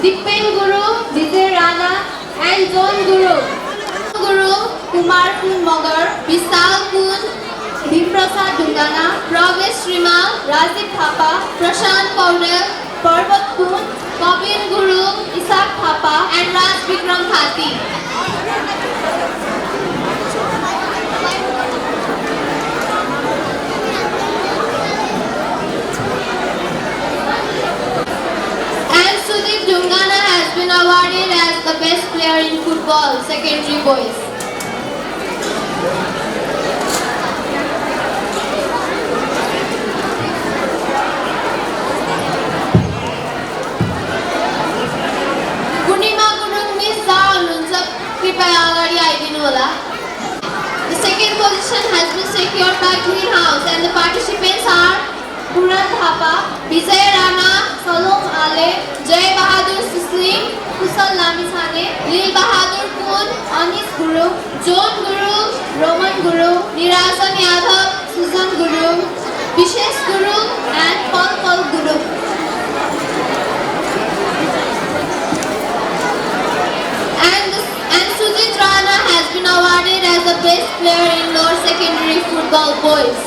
Dipen Guru, Vijay Rana and Zone Guru. Guru, Kumar Poon Magar, Vishal Poon, Bhimprasad Dungana, Pravesh Rimal, Rajiv Thapa, Prashant Paudel, Parvat Poon, Paveen Guru, Ishak Thapa and Raj Vikram Khati. And Sudeep Dungana has been awarded as the best player in football, secondary boys. Purnima Gurung Miss Zaununsa, कृपया अगाडि आइदिनु होला। The second position has been secured by Greenhouse and the participants are Puran Thapa, Vijay Rana, Salom Ale, Jay Bahadur Sisling, Kusal Lamisane, Lil Bahadur Kun, Anis Guru, John Guru, Roman Guru, Nirajan Yadav, Susan Guru, Vishesh Guru and Paul Guru. And Sujit Rana has been awarded as the best player in lower secondary football boys.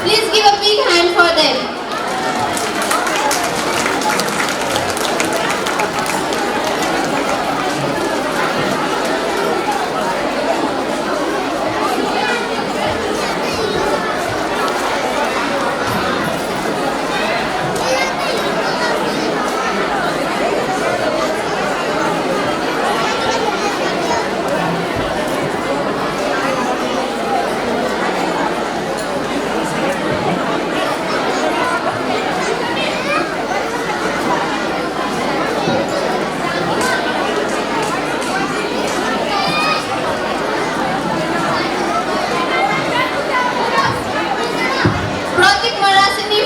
Please give a big hand for them.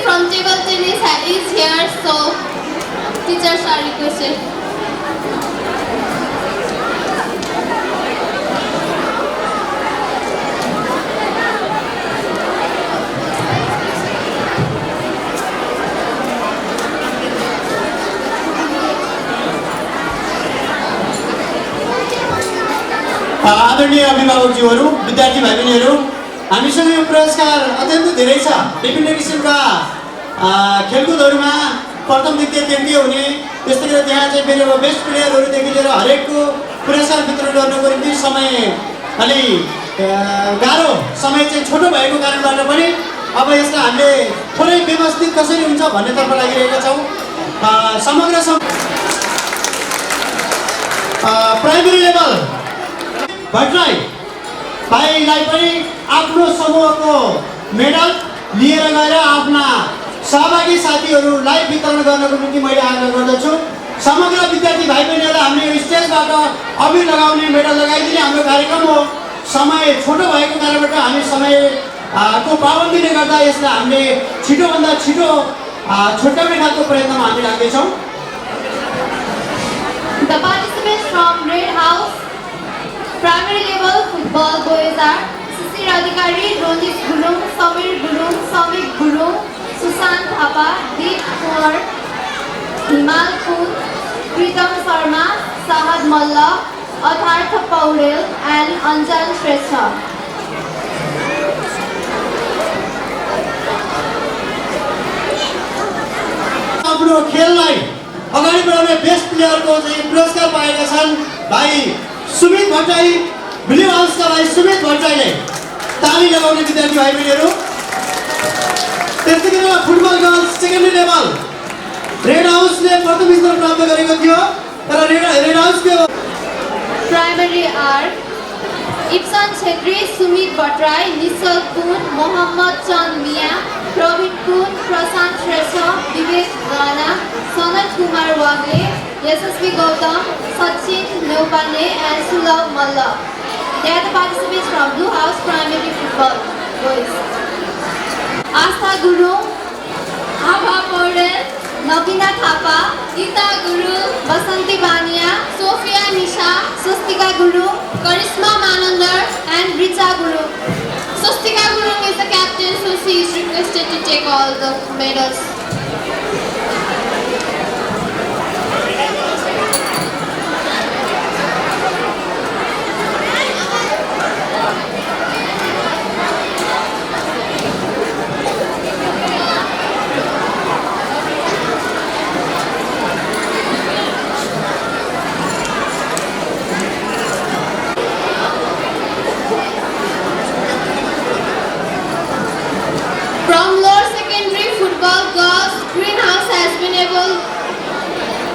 From table tennis is here, so teachers are requested. आदरणीय अभिभावकज्यूहरू, विद्यार्थी भाइ बहिनीहरू, हामीसँग यो पुरस्कार अत्यन्त धेरै छ। विभिन्न किसिमका खेलकुदहरूमा प्रथम द्वितीय तृतीय हुने, त्यस्तै गरेर त्यहाँ चाहिँ फेरि अब बेस्ट प्लेयरहरूदेखि लिएर हरेकको पुरस्कार वितरण गर्नको निम्ति समय अलि गाह्रो, समय चाहिँ छोटो भएको कारणबाट पनि अब यसलाई हामीले थोरै व्यवस्थित कसरी हुन्छ भन्नेतर्फ लागिरहेका छौँ। समग्र प्राइमेरी लेभल भट्टराई भाइलाई पनि आफ्नो समूहको मेडल लिएर गएर आफ्ना सहभागी साथीहरूलाई वितरण गर्नको निम्ति मैले आग्रह गर्दछु। समग्र विद्यार्थी भाइ बहिनीहरूलाई हामीले यो स्टेजबाट अबिर लगाउने, मेडल लगाइदिने हाम्रो कार्यक्रम हो। समय छोटो भएको कारणबाट हामी समयको पाबन्दीले गर्दा यसलाई हामीले छिटोभन्दा छिटो छुट्याउने खालको प्रयत्नमा हामी लाग्दैछौँ। The participants from Red House primary level football boys are Sisi Radhikari, Ronit Gurung, Samir Gurung, Samik Gurung, Susan Thapa, Deep Kaur, Himal Kun, Pritam Sharma, Sahad Malla, Atharth Paurel and Anjan Shrestha. आफ्नो खेललाई अगाडि बढाउने best प्लेयरको चाहिँ पुरस्कार पाएका छन् भाइ Sumit Bhattarai, blue हाउसका भाइ सुमित भट्टराईले ताली लगाउने विद्यार्थी भाइ बहिनीहरू। त्यस्तै गरेर football girls secondary level red हाउसले प्रथम स्थान प्राप्त गरेको थियो, तर रेड हाउसको Primary are Ibsan Chhetri, Sumit Bhatrai, Nisal Kun, Mohammad Chand Mia, Praveen Kun, Prasant Shrestha, Vivek Rana, Sanat Kumar Wagle, Yashasvi Gautam, Sachin Neupane and Sulav Malla. They are the participants from Blue House Primary Football Boys. Astha Guru, Abha Paudel, Nabina Thapa, Ita Guru, Basanti Bania, Sophia Nisha, Swastika Guru, Karisma Manandar and Richa Guru. Swastika Guru is the captain, so she is requested to take all the medals. From lower secondary football girls, Greenhouse has been able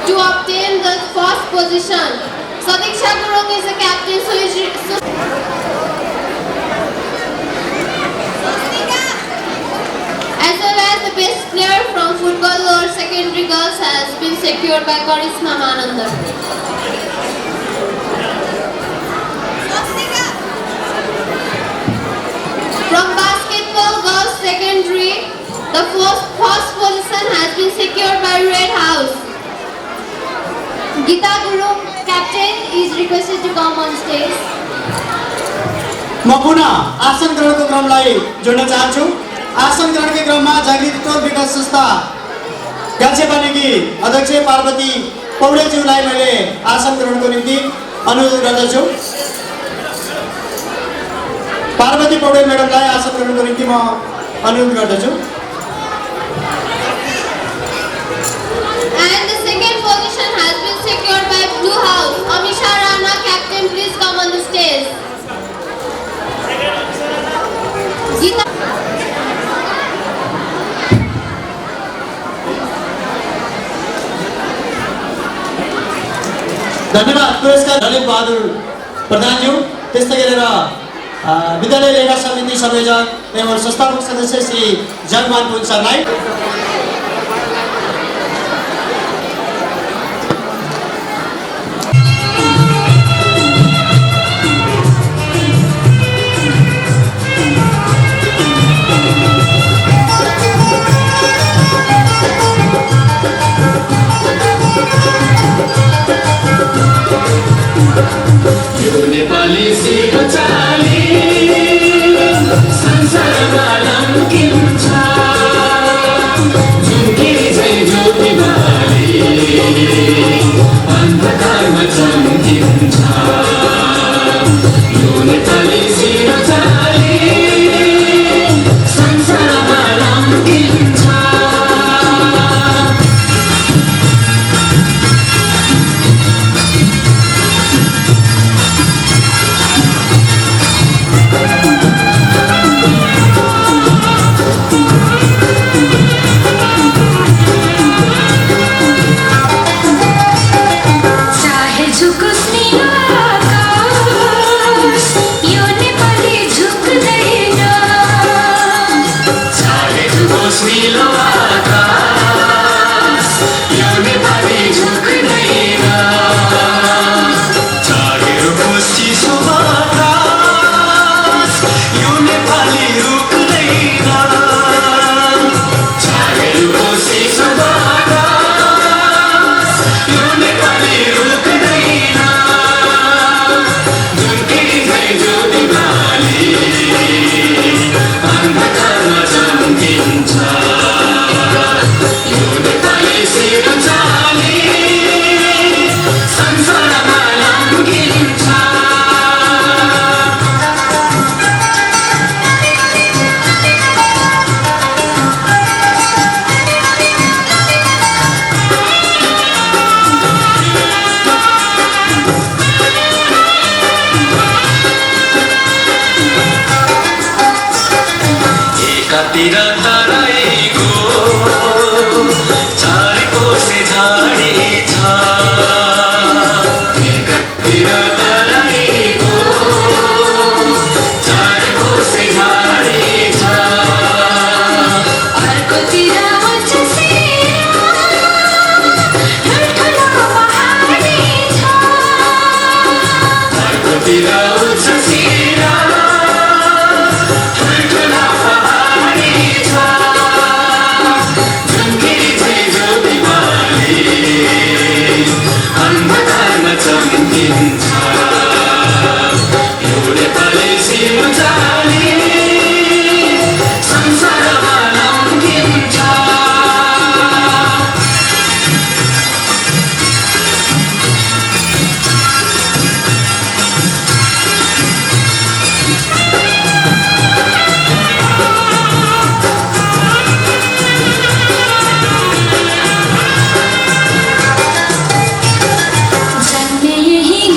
to obtain the first position. Sadiksha Gurung is the captain, so as well as the best player from football lower secondary girls has been secured by Karisma Manandar. The first position has been secured by Red House. Geeta Guru, captain, is requested to come on stage. म पुनः आसन ग्रहणको क्रमलाई जोड्न चाहन्छु। आसन ग्रहणकै क्रममा जागृति टोल विकास संस्था गाछेपानीकी अध्यक्ष पार्वती पौडेलज्यूलाई मैले आसन ग्रहणको निम्ति अनुरोध गर्दछु। पार्वती पौडेल म्याडमलाई आसन ग्रहणको निम्ति म अनुरोध गर्दछु। And the second position has been secured by Blue House. Amisha Rana, captain, please come on the stage. Geeta. धन्यवाद। पुरस्कार ललित बहादुर प्रधानज्यू, त्यस्तै गरेर विद्यालय लेखा समिति संयोजक एवं संस्थापक सदस्य श्री जगमान पुन सरलाई, नेपाली सिको चाली संसारमा लम्किन्छ झुम्किरी चाहिँ ज्योति बाली अन्धकारमा चम्किन्छ यो नेपाली सिको चाली संसारमा लम्किन्छ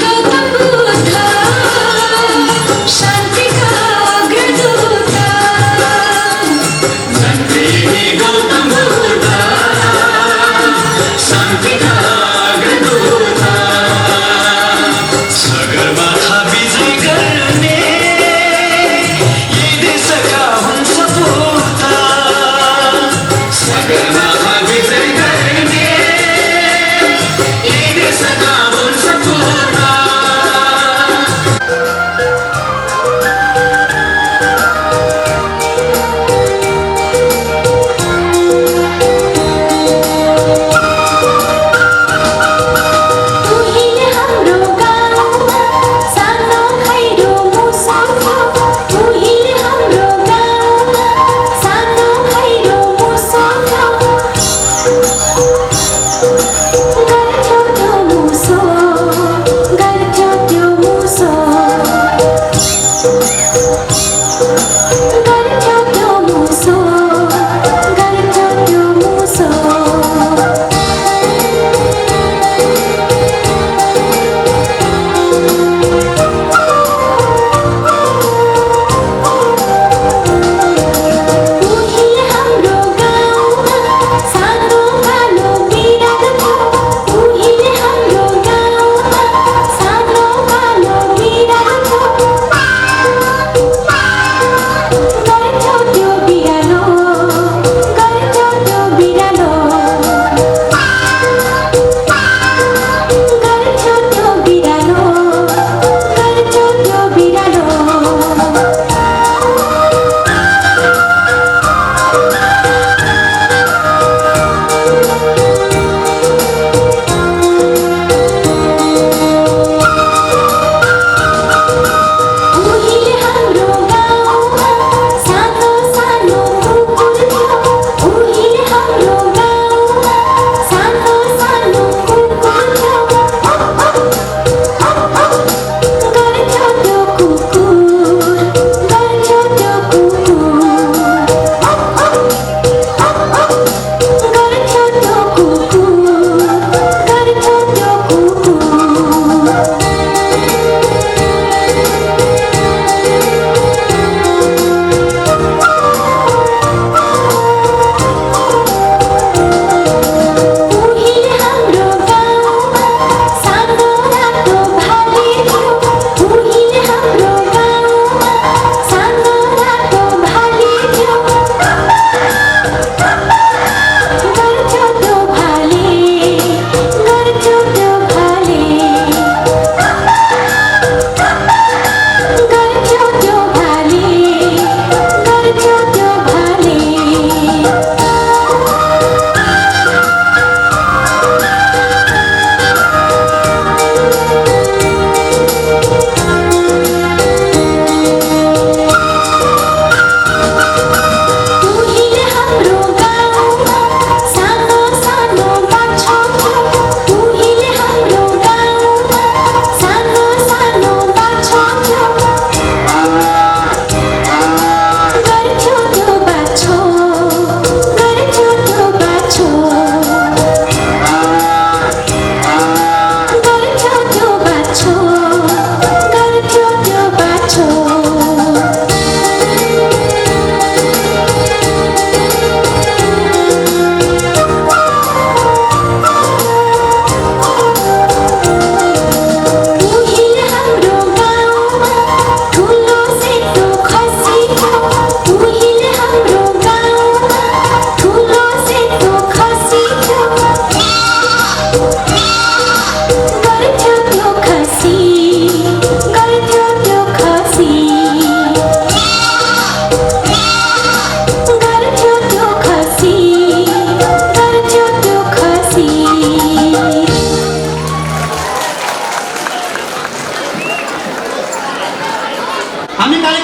go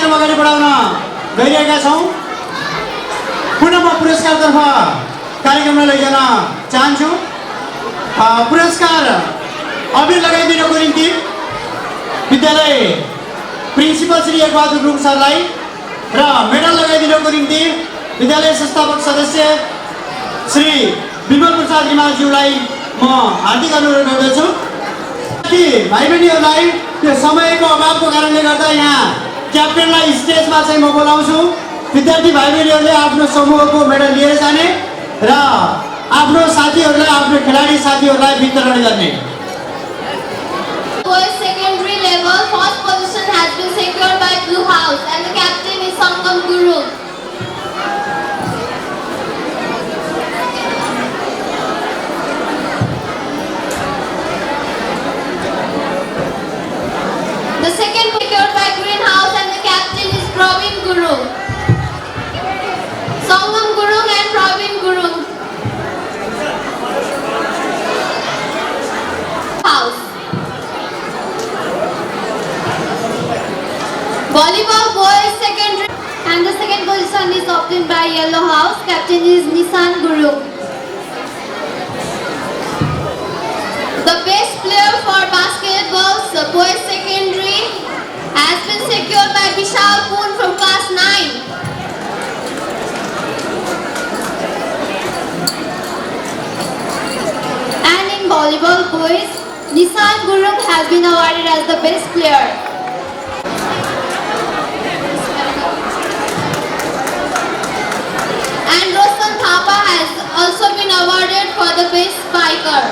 कार्यक्रम अगाडि बढाउन गइरहेका छौँ। पुनः म पुरस्कारतर्फ कार्यक्रमलाई लैजान चाहन्छु। पुरस्कार अबिर लगाइदिनको निम्ति विद्यालय प्रिन्सिपल श्री एकबहादुर गुरुङ सरलाई र मेडल लगाइदिनको निम्ति विद्यालय संस्थापक सदस्य श्री विमल प्रसाद रिमालज्यूलाई म हार्दिक अनुरोध गर्दछु। भाइ बहिनीहरूलाई त्यो समयको अभावको कारणले गर्दा यहाँ क्याप्टेनलाई स्टेजमा चाहिँ म बोलाउँछु। विद्यार्थी भाइ बहिनीहरूले आफ्नो समूहको मेडल लिएर जाने र आफ्नो साथीहरूलाई, आफ्नो खेलाडी साथीहरूलाई वितरण गर्ने। Boys secondary level, first position has been secured by Blue House and the captain is Sangam Guru. The second secured by Green House and the captain is Praveen Guru. Sangam Guru and Praveen Guru. House. Volleyball boys secondary and the second position is obtained by Yellow House. Captain is Nissan Guru. The best player for basketball boys secondary has been secured by Vishal Poon from class 9. And in volleyball boys, Nissan Guru has been awarded as the best player. And Roshan Thapa has also been awarded for the best spiker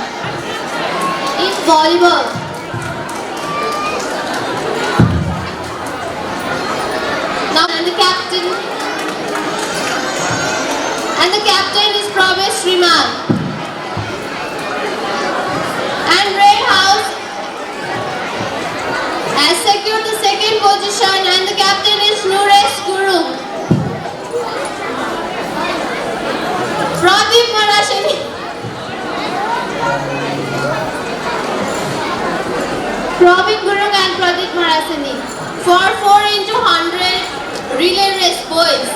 in volleyball. Now and the captain is Pravesh Rimal. And Red House has secured the second position and the captain is Nuresh Guru. Pradeep Marasani. Praveen Guru and Pradeep Marasani for 4x100 relay race boys.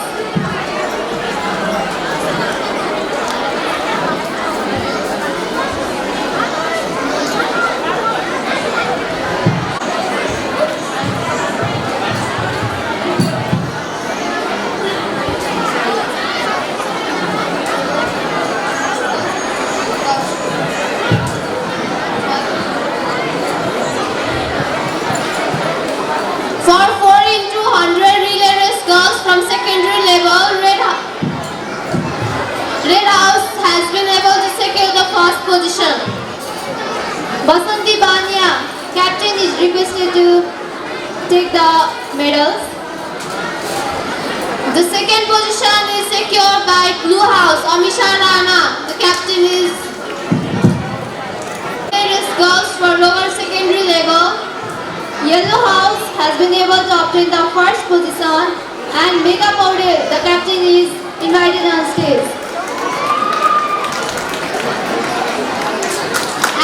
For 4x100 relay race girls from secondary level, Red House has been able to secure the first position. Basanti Bania, captain, is requested to take the medals. The second position is secured by Blue House, Amisha Rana. The captain is race girls for lower secondary level. Yellow House has been able to obtain the first position and Megha Paudel, the captain, is invited on stage.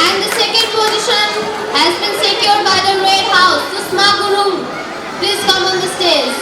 And the second position has been secured by the Red House. Susma Guru, please come on the stage.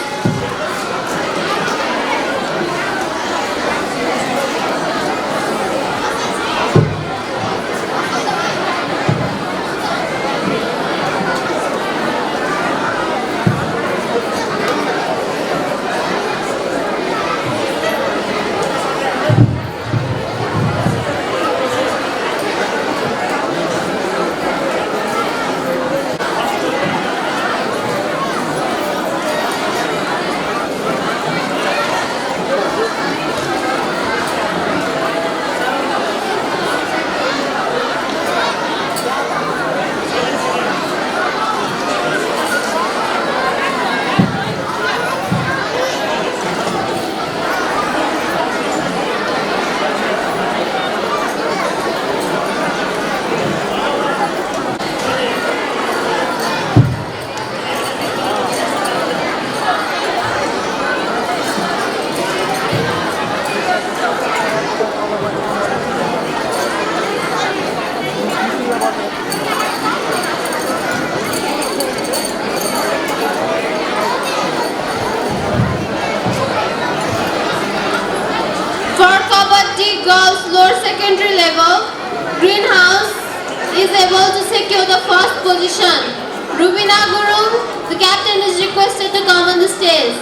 able to secure the first position. Rubina Gurung, the captain, is requested to come on the stage.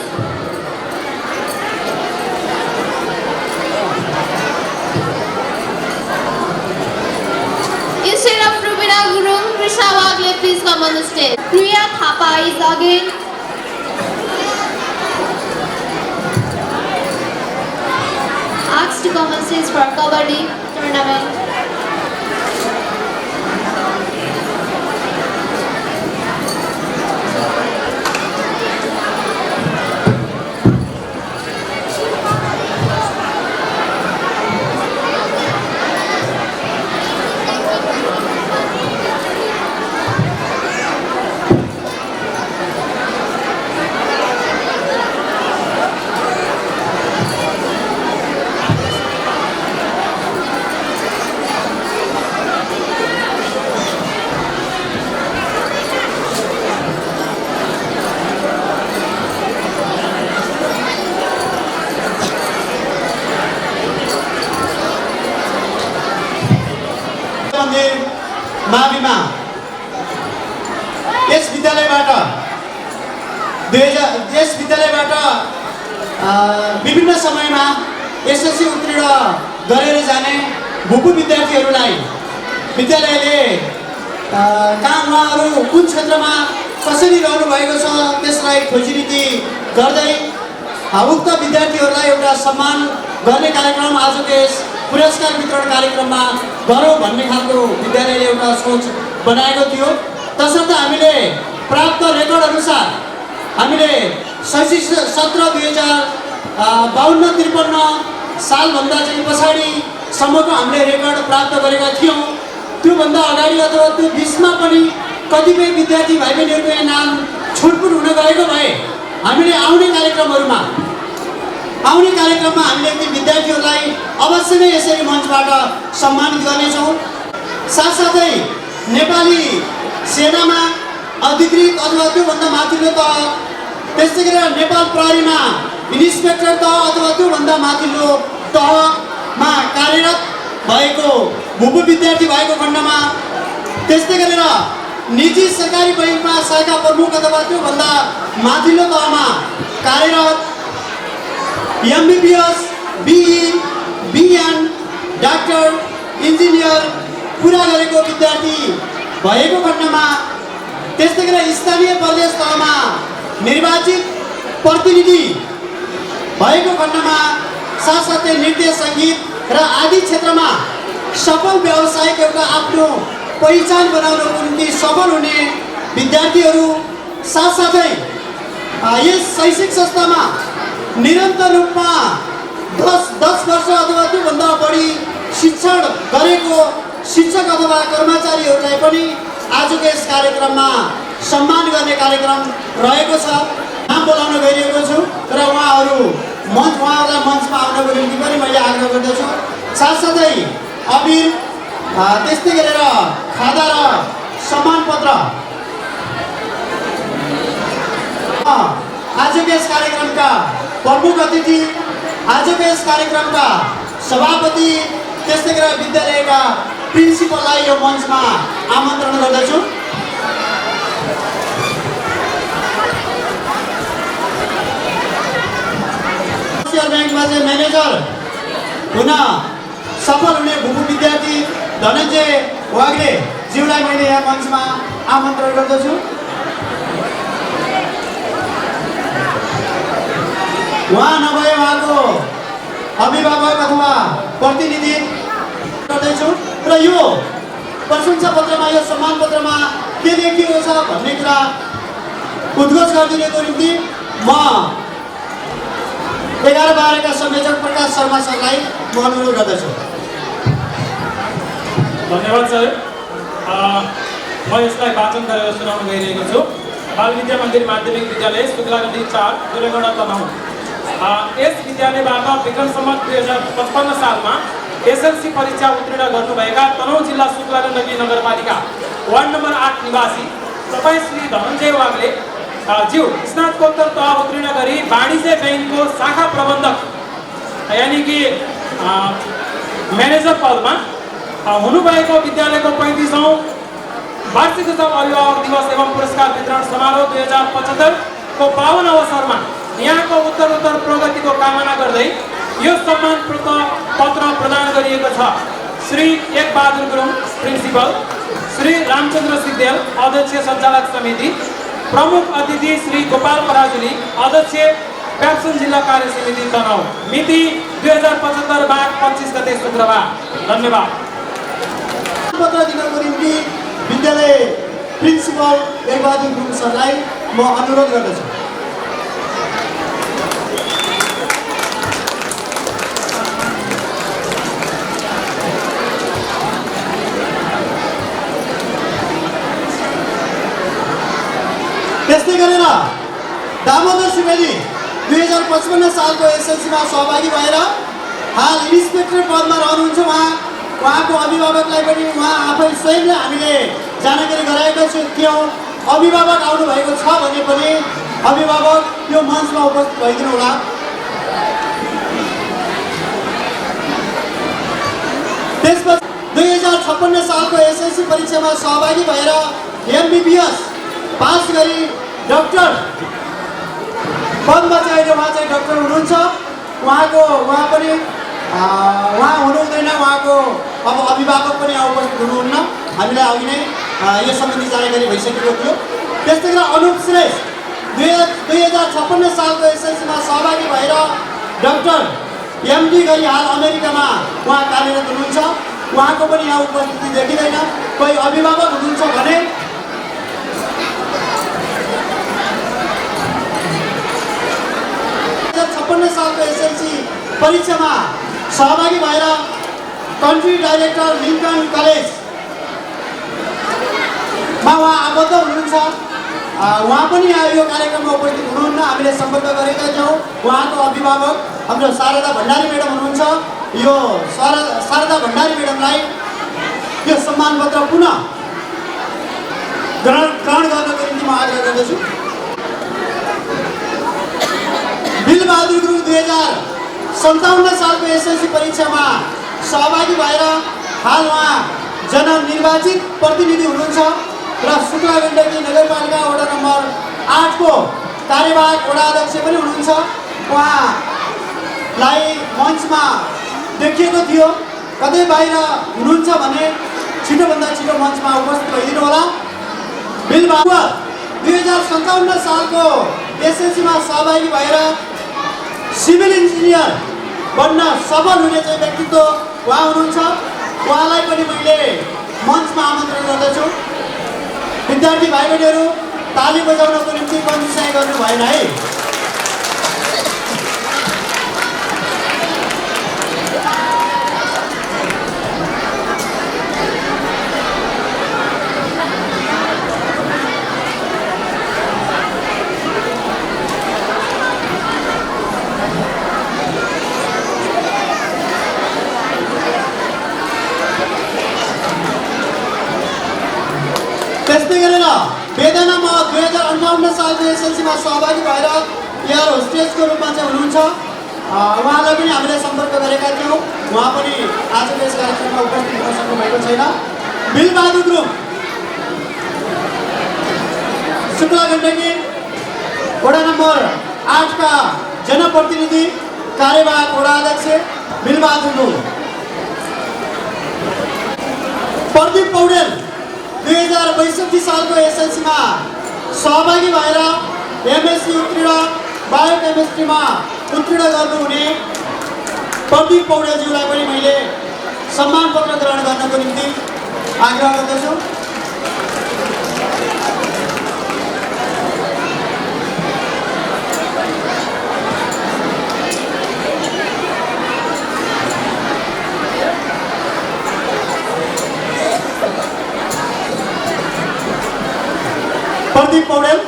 Instead of Rubina Gurung, Krisha Wagle, please come on the stage. Priya Thapa is again asked to come on stage for Kabaddi tournament. मन्दिर माविमा यस विद्यालयबाट विभिन्न समयमा SSC उत्तीर्ण गरेर जाने भूपू विद्यार्थीहरूलाई विद्यालयले कहाँ उहाँहरू कुन क्षेत्रमा कसरी रहनु भएको छ त्यसलाई खोजीनीति गर्दै उक्त विद्यार्थीहरूलाई एउटा सम्मान गर्ने कार्यक्रम आजको यस पुरस्कार वितरण कार्यक्रममा गरौँ भन्ने खालको विद्यालयले एउटा सोच बनाएको थियो। तसर्थ हामीले प्राप्त रेकर्ड अनुसार हामीले शैक्षिक सत्र 2052-53 सालभन्दा चाहिँ पछाडिसम्मको हामीले रेकर्ड प्राप्त गरेका थियौँ। त्योभन्दा अगाडि अथवा त्यो बिचमा पनि कतिपय विद्यार्थी भाइ बहिनीहरूको यहाँ नाम छुटपुट हुन गएको भए हामीले आउने कार्यक्रममा हामीले ती विद्यार्थीहरूलाई अवश्य नै यसरी मञ्चबाट सम्मानित गर्नेछौँ। साथसाथै नेपाली सेनामा अधिकृत अथवा त्योभन्दा माथिल्लो तह, त्यस्तै गरेर नेपाल प्रहरीमा इन्सपेक्टर तह अथवा त्योभन्दा माथिल्लो तहमा कार्यरत भएको भूपू विद्यार्थी भएको खण्डमा, त्यस्तै गरेर निजी सरकारी बैङ्कमा शाखा प्रमुख अथवा त्योभन्दा माथिल्लो तहमा कार्यरत MBBS, BE, BN, doctor, engineer पुरा गरेको विद्यार्थी भएको खण्डमा, त्यस्तै गरेर स्थानीय प्रदेश तहमा निर्वाचित प्रतिनिधि भएको खण्डमा, साथसाथै नृत्य सङ्गीत र आदि क्षेत्रमा सफल व्यावसायिक एउटा आफ्नो पहिचान बनाउनको निम्ति सफल हुने विद्यार्थीहरू, साथसाथै यस शैक्षिक संस्थामा निरन्तर रूपमा 10 वर्ष अथवा त्योभन्दा बढी शिक्षण गरेको शिक्षक अथवा कर्मचारीहरूलाई पनि आजको यस कार्यक्रममा सम्मान गर्ने कार्यक्रम रहेको छ। नाम बोलाउन गइरहेको छु र उहाँहरूलाई मञ्चमा आउनको निम्ति पनि मैले आग्रह गर्दछु। साथसाथै अबिर, त्यस्तै गरेर खादा र सम्मान पत्र आजको यस कार्यक्रमका प्रमुख अतिथि, आजको यस कार्यक्रमका सभापति, त्यस्तै गरेर विद्यालयका प्रिन्सिपललाई यो मञ्चमा आमन्त्रण गर्दछु। ब्याङ्कमा चाहिँ म्यानेजर हुन सफल हुने भूपू विद्यार्थी धनञ्जय वाग्ले ज्यूलाई मैले यहाँ मञ्चमा आमन्त्रण गर्दछु। उहाँ नभए उहाँको अभिभावक अथवा प्रतिनिधि गर्दैछु र यो प्रशंसा पत्रमा, यो सम्मान पत्रमा के लेखिएको छ भन्ने कुरा उद्घोष गरिदिनको निम्ति म 11-12 का संयोजक प्रकाश शर्मा सरलाई म अनुरोध गर्दछु। धन्यवाद सर। म यसलाई वाचन गरेर सुनाउन गइरहेको छु। बाल विद्या मन्दिर माध्यमिक विद्यालय शुक्लागण्डी 4 जोरगढा तनहुँ। यस विद्यालयबाट विक्रम सम्वत 2055 सालमा एसएलसी परीक्षा उत्तीर्ण गर्नुभएका तनहुँ जिल्ला शुक्लागण्डी नगरपालिका वार्ड नम्बर 8 निवासी तपाईँ श्री धनञ्जय वाग्ले ज्यू स्नातकोत्तर तह उत्तीर्ण गरी वाणिज्य ब्याङ्कको शाखा प्रबन्धक यानी कि म्यानेजर पदमा हुनुभएको विद्यालयको 35औं वार्षिक उत्सव अभिभावक दिवस एवं पुरस्कार वितरण समारोह 2075 को 52 अवसरमा यहाँको उत्तरोत्तर प्रगतिको कामना गर्दै यो सम्मान पत्र प्रदान गरिएको छ। श्री एक बहादुर गुरुङ प्रिन्सिपल, श्री रामचन्द्र सिग्देल अध्यक्ष सञ्चालक समिति, प्रमुख अतिथि श्री गोपाल पराजुली अध्यक्ष प्याक्सुङ जिल्ला कार्य समिति तनहुँ, मिति 2075 माघ 25 गते शुक्रबार। धन्यवाद। पत्र दिनको निम्ति विद्यालय प्रिन्सिपल एक बहादुर गुरुङ सरलाई म अनुरोध गर्दछु। त्यस्तै गरेर दामोदर सुवेदी 2055 सालको एसएलसीमा सहभागी भएर हाल इन्सपेक्टर पदमा रहनुहुन्छ। उहाँको अभिभावकलाई पनि उहाँ आफै स्वयंले हामीले जानकारी गराएका थियौँ। अभिभावक आउनुभएको छ भने पनि अभिभावक यो मञ्चमा उपस्थित भइदिनु होला। त्यसपछि 2056 सालको एसएलसी परीक्षामा सहभागी भएर एमबीबीएस पास गरी डाक्टर पदमा चाहिँ उहाँ चाहिँ डाक्टर हुनुहुन्छ। उहाँ पनि उहाँ हुनुहुँदैन, उहाँको अब अभिभावक पनि उपस्थित हुनुहुन्न। हामीलाई अघि नै यो सम्बन्धी जानकारी भइसकेको थियो। त्यस्तै गरेर अनुप श्रेष्ठ 2056 सालको एसएलसीमा सहभागी भएर डाक्टर एमडी गरी हाल अमेरिकामा उहाँ कार्यरत हुनुहुन्छ। उहाँको पनि यहाँ उपस्थिति देखिँदैन। कोही अभिभावक हुनुहुन्छ भने 2056 सालको एसएलसी परीक्षामा सहभागी भएर कन्ट्री डाइरेक्टर लिङ्कन कलेजमा उहाँ आबद्ध हुनुहुन्छ। उहाँ पनि यो कार्यक्रममा उपस्थित हुनुहुन्न। हामीले सम्पर्क गरेका थियौँ। उहाँको अभिभावक हाम्रो शारदा भण्डारी म्याडम हुनुहुन्छ। यो शारदा भण्डारी म्याडमलाई यो सम्मान पत्र पुनः ग्रहण गर्नको निम्ति म आग्रह गर्दछु। बिलबहादुर गुरुङ 2057 सालको एसएलसी परीक्षामा सहभागी भएर हाल उहाँ जननिर्वाचित प्रतिनिधि हुनुहुन्छ र शुक्ला गण्डकी नगरपालिका वडा नम्बर 8 को कार्यवाहक वडा अध्यक्ष पनि हुनुहुन्छ। उहाँलाई मञ्चमा देखिएको थियो। कतै बाहिर हुनुहुन्छ भने छिटोभन्दा छिटो मञ्चमा उपस्थित भइदिनु होला। बिलबहादुर 2057 सालको एसएलसीमा सहभागी भएर सिभिल इन्जिनियर बन्न सफल हुने चाहिँ व्यक्तित्व उहाँ हुनुहुन्छ। उहाँलाई पनि मैले मञ्चमा आमन्त्रण गर्दछु। विद्यार्थी भाइ बहिनीहरू ताली बजाउनको निम्ति कन्जुसाइ गर्नु भएन है। त्यस्तै गरेर वेदना म 2058 सालको एसएलसीमा सहभागी भएर एयर होस्टेसको रूपमा चाहिँ हुनुहुन्छ। उहाँलाई पनि हामीले सम्पर्क गरेका थियौँ। उहाँ पनि आजको यस कार्यक्रममा उपस्थित हुन सक्नु भएको छैन। बिलबहादुर गुरुङ शुक्ला गण्डकी वडा नम्बर 8 का जनप्रतिनिधि कार्यवाहक वडा अध्यक्ष बिलबहादुर गुरुङ। प्रदीप पौडेल 2062 सालको एसएलसीमा सहभागी भएर एमएससी उत्तीर्ण बायोकेमिस्ट्रीमा उत्तीर्ण गर्नुहुने प्रदीप पौडेलज्यूलाई पनि मैले सम्मान पत्र ग्रहण गर्नको निम्ति आग्रह गर्दछु। प्रदीप पौडेल।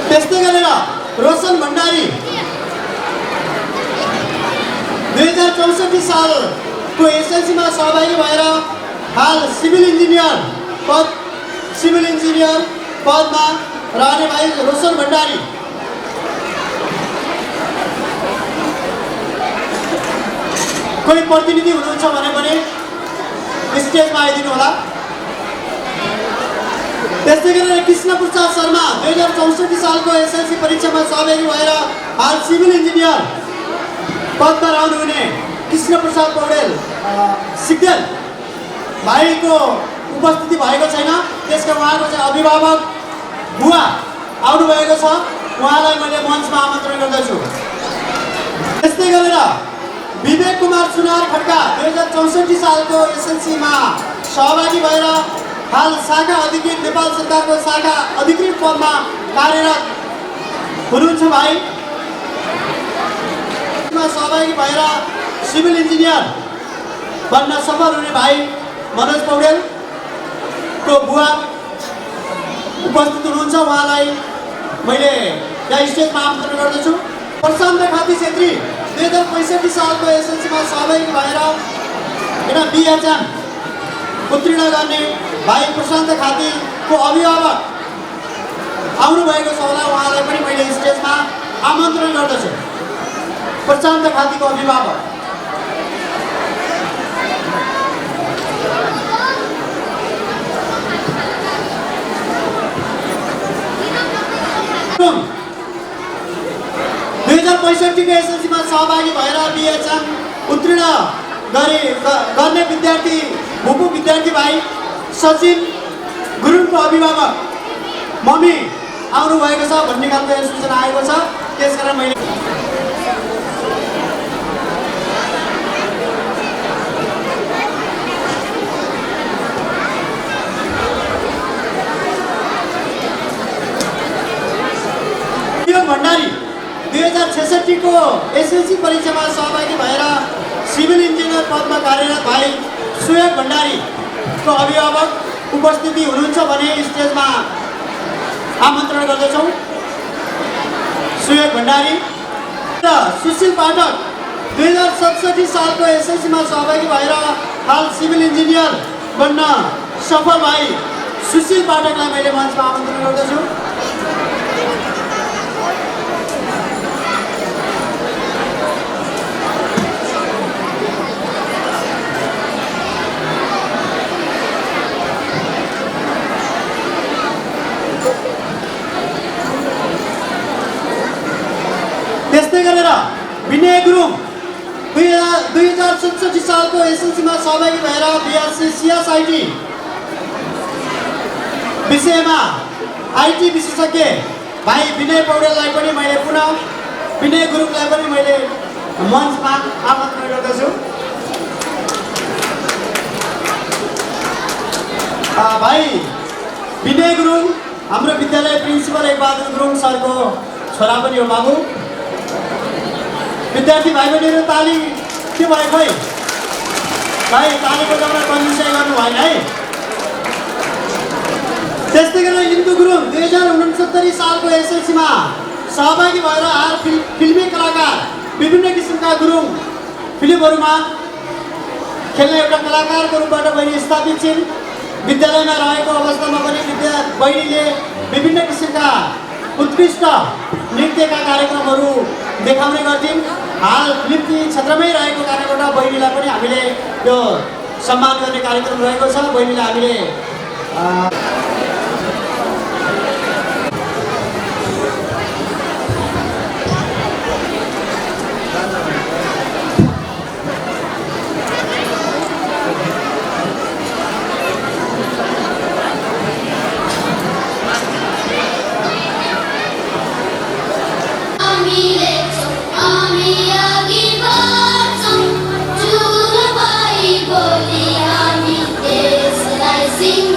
त्यस्तै गरेर रोशन भण्डारी 2064 सालको एसएलसीमा सहभागी भएर हाल सिभिल इन्जिनियर पदमा रहने भाइ रोशन भण्डारी। कोही प्रतिनिधि हुनुहुन्छ भने पनि स्टेजमा आइदिनु होला। त्यस्तै गरेर कृष्ण प्रसाद शर्मा 2064 सालको एसएलसी परीक्षामा सहभागी भएर हाल सिभिल इन्जिनियर पदमा रहनुहुने कृष्ण प्रसाद पौडेल सिग्देल भाइको उपस्थिति भएको छैन, त्यसका उहाँको चाहिँ अभिभावक बुवा आउनुभएको छ, उहाँलाई मैले मञ्चमा आमन्त्रण गर्दछु। त्यस्तै गरेर विवेक कुमार सुनार खड्का 2064 सालको एसएलसीमा सहभागी भएर हाल शाखा अधिकृत नेपाल सरकारको शाखा अधिकृत पदमा कार्यरत हुनुहुन्छ भाइ। सहभागी भएर सिभिल इन्जिनियर बन्न सफल हुने भाइ मनोज पौडेलको बुवा उपस्थित हुनुहुन्छ, उहाँलाई मैले यहाँ स्टेजमा आमन्त्रण गर्दछु। प्रशान्त खाती छेत्री 2065 सालको एसएलसीमा सहभागी भएर एउटा बिएचएम उत्तीर्ण गर्ने भाइ प्रशान्त खातीको अभिभावक आउनुभएको छ होला, उहाँलाई पनि मैले स्टेजमा आमन्त्रण गर्दछु। प्रशान्त खातीको अभिभावक एसएलसीमा सहभागी भएर बिएचएम उत्तीर्ण गर्ने विद्यार्थी भूपू विद्यार्थी भाइ सचिन गुरुङको अभिभावक मम्मी आउनुभएको छ भन्ने खालको सूचना आएको छ, त्यसकारण मैले भण्डारी 2066 को एसएलसी परीक्षामा सहभागी भएर सिभिल इन्जिनियर पदमा कार्यरत भाइ सुयोग भण्डारीको अभिभावक उपस्थिति हुनुहुन्छ भने स्टेजमा आमन्त्रण गर्दछौँ। सुयोग भण्डारी र सुशील पाठक 2067 सालको एसएलसीमा सहभागी भएर हाल सिभिल इन्जिनियर बन्न सफल भाइ सुशील पाठकलाई मैले मञ्चमा आमन्त्रण गर्दछु। त्यस्तै गरेर विनय गुरुङ 2067 सालको एसएलसीमा सहभागी भएर बिएससी सिएसआइटी विषयमा आइटी विशेषज्ञ भाइ विनय पौडेललाई पनि मैले पुनः विनय गुरुङलाई पनि मैले मञ्चमा आमन्त्रण गर्दछु। भाइ विनय गुरुङ हाम्रो विद्यालय प्रिन्सिपल एकबहादुर गुरुङ सरको छोरा पनि हो बाबु। विद्यार्थी भाइ बहिनीहरू ताली के भयो खै भाइ, ताली बजाउन कन्जुसाइ गर्नु भएन है। त्यस्तै गरेर इन्दु गुरुङ 2069 सालको एसएलसीमा सहभागी भएर हाल फिल्मी कलाकार विभिन्न किसिमका गुरुङ फिल्महरूमा खेल्ने एउटा कलाकारको रूपबाट बहिनी स्थापित छिन्। विद्यालयमा रहेको अवस्थामा पनि बहिनीले विभिन्न किसिमका उत्कृष्ट नृत्यका कार्यक्रमहरू देखाउने गर्छिन्। हाल फिल्मी क्षेत्रमै रहेको कारणबाट बहिनीलाई पनि हामीले यो सम्मान गर्ने कार्यक्रम रहेको छ। बहिनीलाई हामीले Sing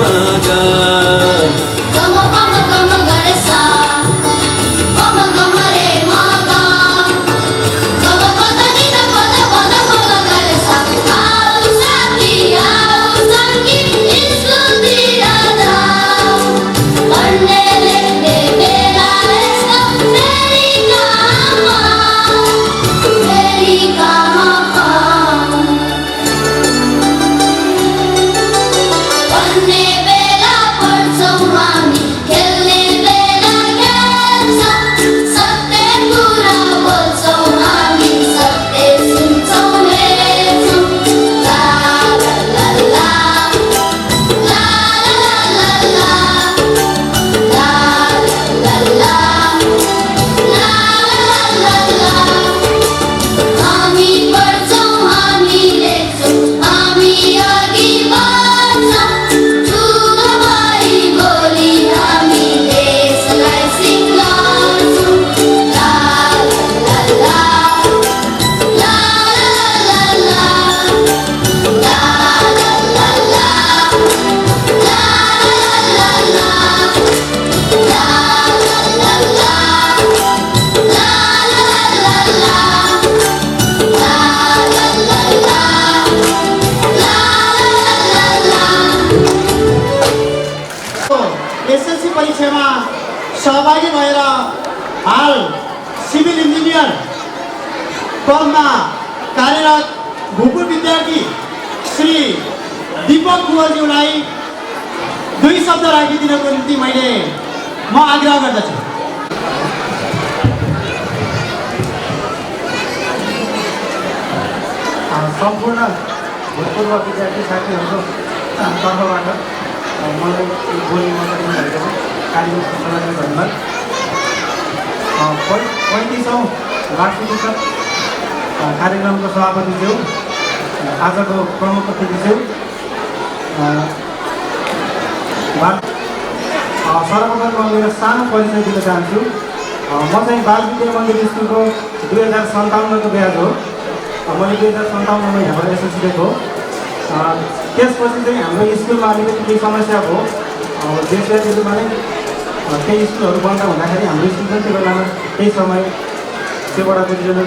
मागा गम गम गम गरेसा गम गम रे मागा गम पद नि त पद पद पद गरेसा आउ साथी स्कुलतिर जाऊ पढ्ने लेख्ने बेला यस्तो फेरि कहाँ पाऊँ पढ्ने बेला पढ्छौँ हामी खेल्ने बेला खेल्छौँ सत्य कुरा बोल्छौँ हामी सत्य सुन्छौँ हेर्छौँ ला ला ला ला ला ला ला ला ला हामी पढ्छौँ हामी लेख्छौँ हामी अघि बढ्छौँ ठुलो भई भोलि हामी देशलाई सिङ्गार्छौँ ला ला ला ला ला ला ला ला ला एसएलसी परीक्षामा सहभागी भएर हाल सिभिल इन्जिनियर पदमा कार्यरत भूपूर्व विद्यार्थी श्री दीपक कुँवरज्यूलाई 2 शब्द राखिदिनको निम्ति म आग्रह गर्दछु। सम्पूर्ण भूतपूर्व विद्यार्थी साथीहरूको तर्फबाट मलाई बोली मौका दिनुभएकोमा कार्यक्रमको सल्लाह धन्यवाद। 35औँ वार्षिक उत्सव कार्यक्रमको सभापति ज्यू, आजको प्रमुख अतिथि ज्यू, सर्वप्रथम म मेरो सानो परिचय दिन चाहन्छु। म चाहिँ बाल विद्या मन्दिर स्कुलको 2057को ब्याज हो। मैले 2057मा यहाँबाट एसएलसी दिएको हो। त्यसपछि चाहिँ हाम्रो स्कुलमा अलिकति केही समस्या भयो। देशव्यापीमा नै केही स्कुलहरू बन्द हुँदाखेरि हाम्रो स्कुल पनि त्यो बेलामा केही समय त्योबाट गुज्रिनु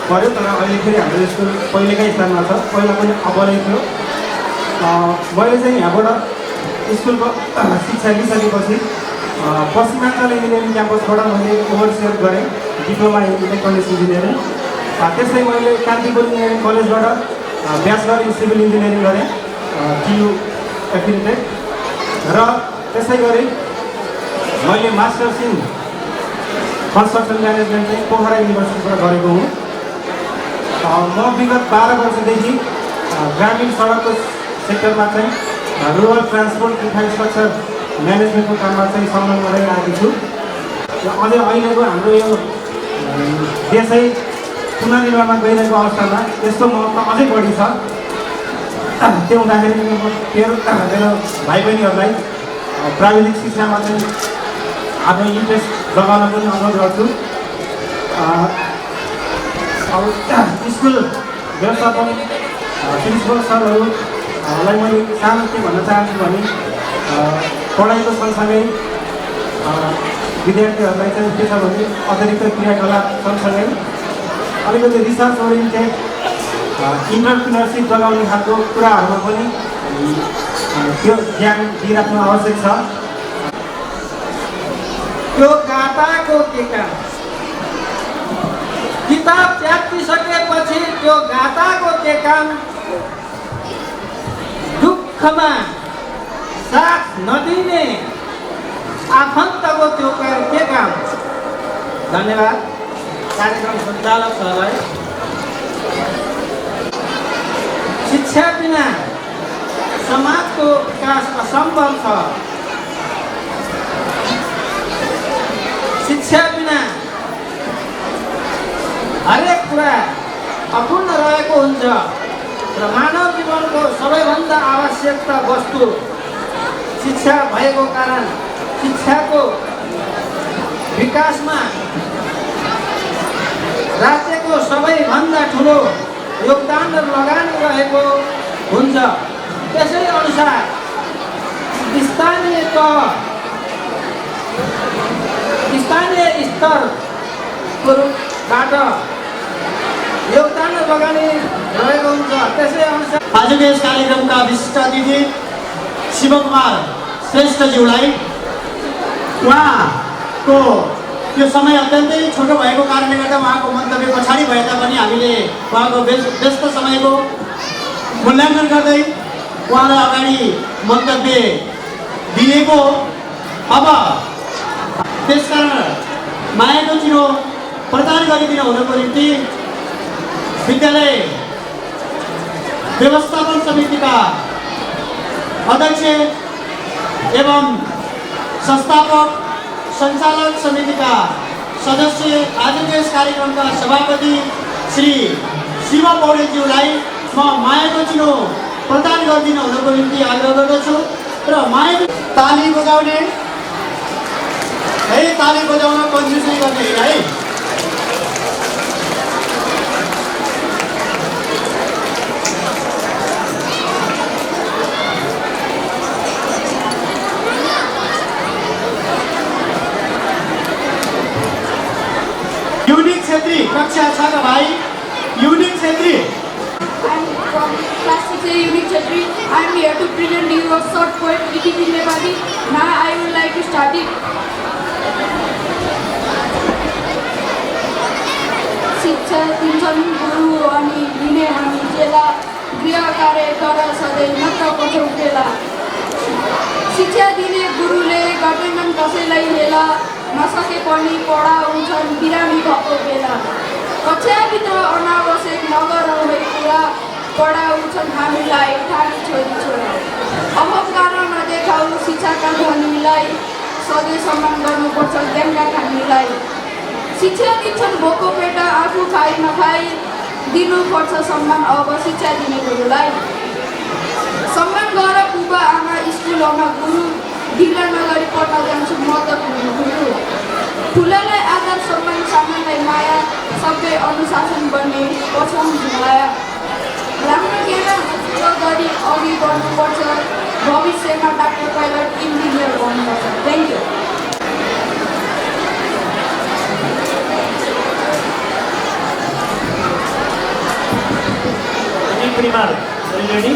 पऱ्यो। तर अहिले फेरि हाम्रो स्कुल पहिलेकै स्थानमा छ, पहिला पनि अबलै थियो। मैले चाहिँ यहाँबाट स्कुलको शिक्षा लिइसकेपछि पश्चिमाञ्चल इन्जिनियरिङ क्याम्पसबाट मैले ओभरसियर गरेँ डिप्लोमा इन इलेक्ट्रोनिक्स इन्जिनियरिङ। त्यसै मैले कान्तिपुर इन्जिनियरिङ कलेजबाट ब्याचलर इन सिभिल इन्जिनियरिङ गरेँ टियु एफिलिएटेड। र त्यसै गरी मैले मास्टर्स इन कन्स्ट्रक्सन म्यानेजमेन्ट चाहिँ पोखरा युनिभर्सिटीबाट गरेको हुँ। म विगत 12 वर्षदेखि ग्रामीण सडकको सेक्टरमा चाहिँ रुरल ट्रान्सपोर्ट इन्फ्रास्ट्रक्चर म्यानेजमेन्टको काममा चाहिँ संलग्न रहिरहेको छु। र अझै अहिलेको हाम्रो यो देशै पुनर्निर्माणमा गइरहेको अवस्थामा यस्तो महत्त्व अझै बढी छ। त्यो हुँदाखेरि मेरो भाइ बहिनीहरूलाई प्राविधिक शिक्षामा चाहिँ आफ्नो इन्ट्रेस्ट जगाउन पनि अनुरोध गर्छु। अब स्कुल व्यवस्थापन प्रिन्सिपल सरहरूलाई मैले सानो के भन्न चाहन्छु भने पढाइको सँगसँगै विद्यार्थीहरूलाई चाहिँ के छ भने अतिरिक्त क्रियाकलाप सँगसँगै अलिकति रिसर्च ओरिएन्टेड इन्टरप्रिनरसिप जगाउने खालको कुराहरूमा पनि त्यो ज्ञान दिइराख्नु आवश्यक छ। त्यो गाताको के काम? किताब च्यातिसकेपछि त्यो गाताको के काम? दुःखमा साथ नदिने आफन्तको त्यो के काम? धन्यवाद कार्यक्रम सञ्चालकहरूलाई। शिक्षा बिना समाजको विकास असम्भव छ। शिक्षा बिना हरेक कुरा अपूर्ण रहेको हुन्छ र मानव जीवनको सबैभन्दा आवश्यकता वस्तु शिक्षा भएको कारण शिक्षाको विकासमा राज्यको सबैभन्दा ठुलो योगदान र लगानी रहेको हुन्छ। त्यसै अनुसार स्थानीय स्तरबाट योगदान र लगानी रहेको हुन्छ। त्यसै अनुसार आजको यस कार्यक्रमका विशिष्ट अतिथि शिवकुमार श्रेष्ठज्यूलाई उहाँको त्यो समय अत्यन्तै छोटो भएको कारणले गर्दा उहाँको मन्तव्य पछाडि भए तापनि हामीले उहाँको व्यस्त समयको मूल्याङ्कन गर्दै उहाँलाई अगाडि मन्तव्य दिएको। अब त्यसकारण मायाको चिनो प्रदान गरिदिन हुनको निम्ति विद्यालय व्यवस्थापन समितिका अध्यक्ष एवं संस्थापक सञ्चालक समितिका सदस्य आजको यस कार्यक्रमका सभापति श्री शिव पौडेलज्यूलाई म मायाको चिनो प्रदान गरिदिन हुनको निम्ति आग्रह गर्दछु र मायाको ताली बजाउने है, ताली बजाउन कन्जुसै गर्ने है। युनिक छेत्री कक्षा 6 का भाइ unique Chhetri. I'm from class 6A Unique Chetri. I am here to present you a short poem. It is in Nepali. Now I would like to start it. शिक्षा दिन्छन् गुरु अनि दिने हामी चेला, गृह कार्य गर सधैँ नत्र पठाउ बेला। शिक्षा दिने गुरुले गर्दैनन् कसैलाई हेला, नसके पनि पढाउँछन् बिरामी भएको बेला। कक्षाभित्र अनावश्यक नगरौँ है कुरा, पढाउँछन् हामीलाई ठानी छोरी छोरा। अहङ्कार नदेखाऊ शिक्षाका धनीलाई, सधैँ सम्मान गर्नुपर्छ ज्ञानका खानीलाई। शिक्षा दिन्छन् भोको पेट आफू खाइ नखाइ, दिनुपर्छ सम्मान अब शिक्षा दिने गुरुलाई। सम्मान गर बुबा आमा स्कुलमा गुरु, ढिला नगरी पढ्न जान्छु म त गुरु। ठुलालाई आदर सम्मान सानोलाई माया, सबै अनुशासन बन्ने पछाउँ माया। राम्रो ज्ञान गरी अघि बढ्नुपर्छ, भविष्यमा डाक्टर पाइलट इन्जिनियर बन्नुपर्छ। Thank you. Primar, are you ready?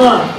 समूह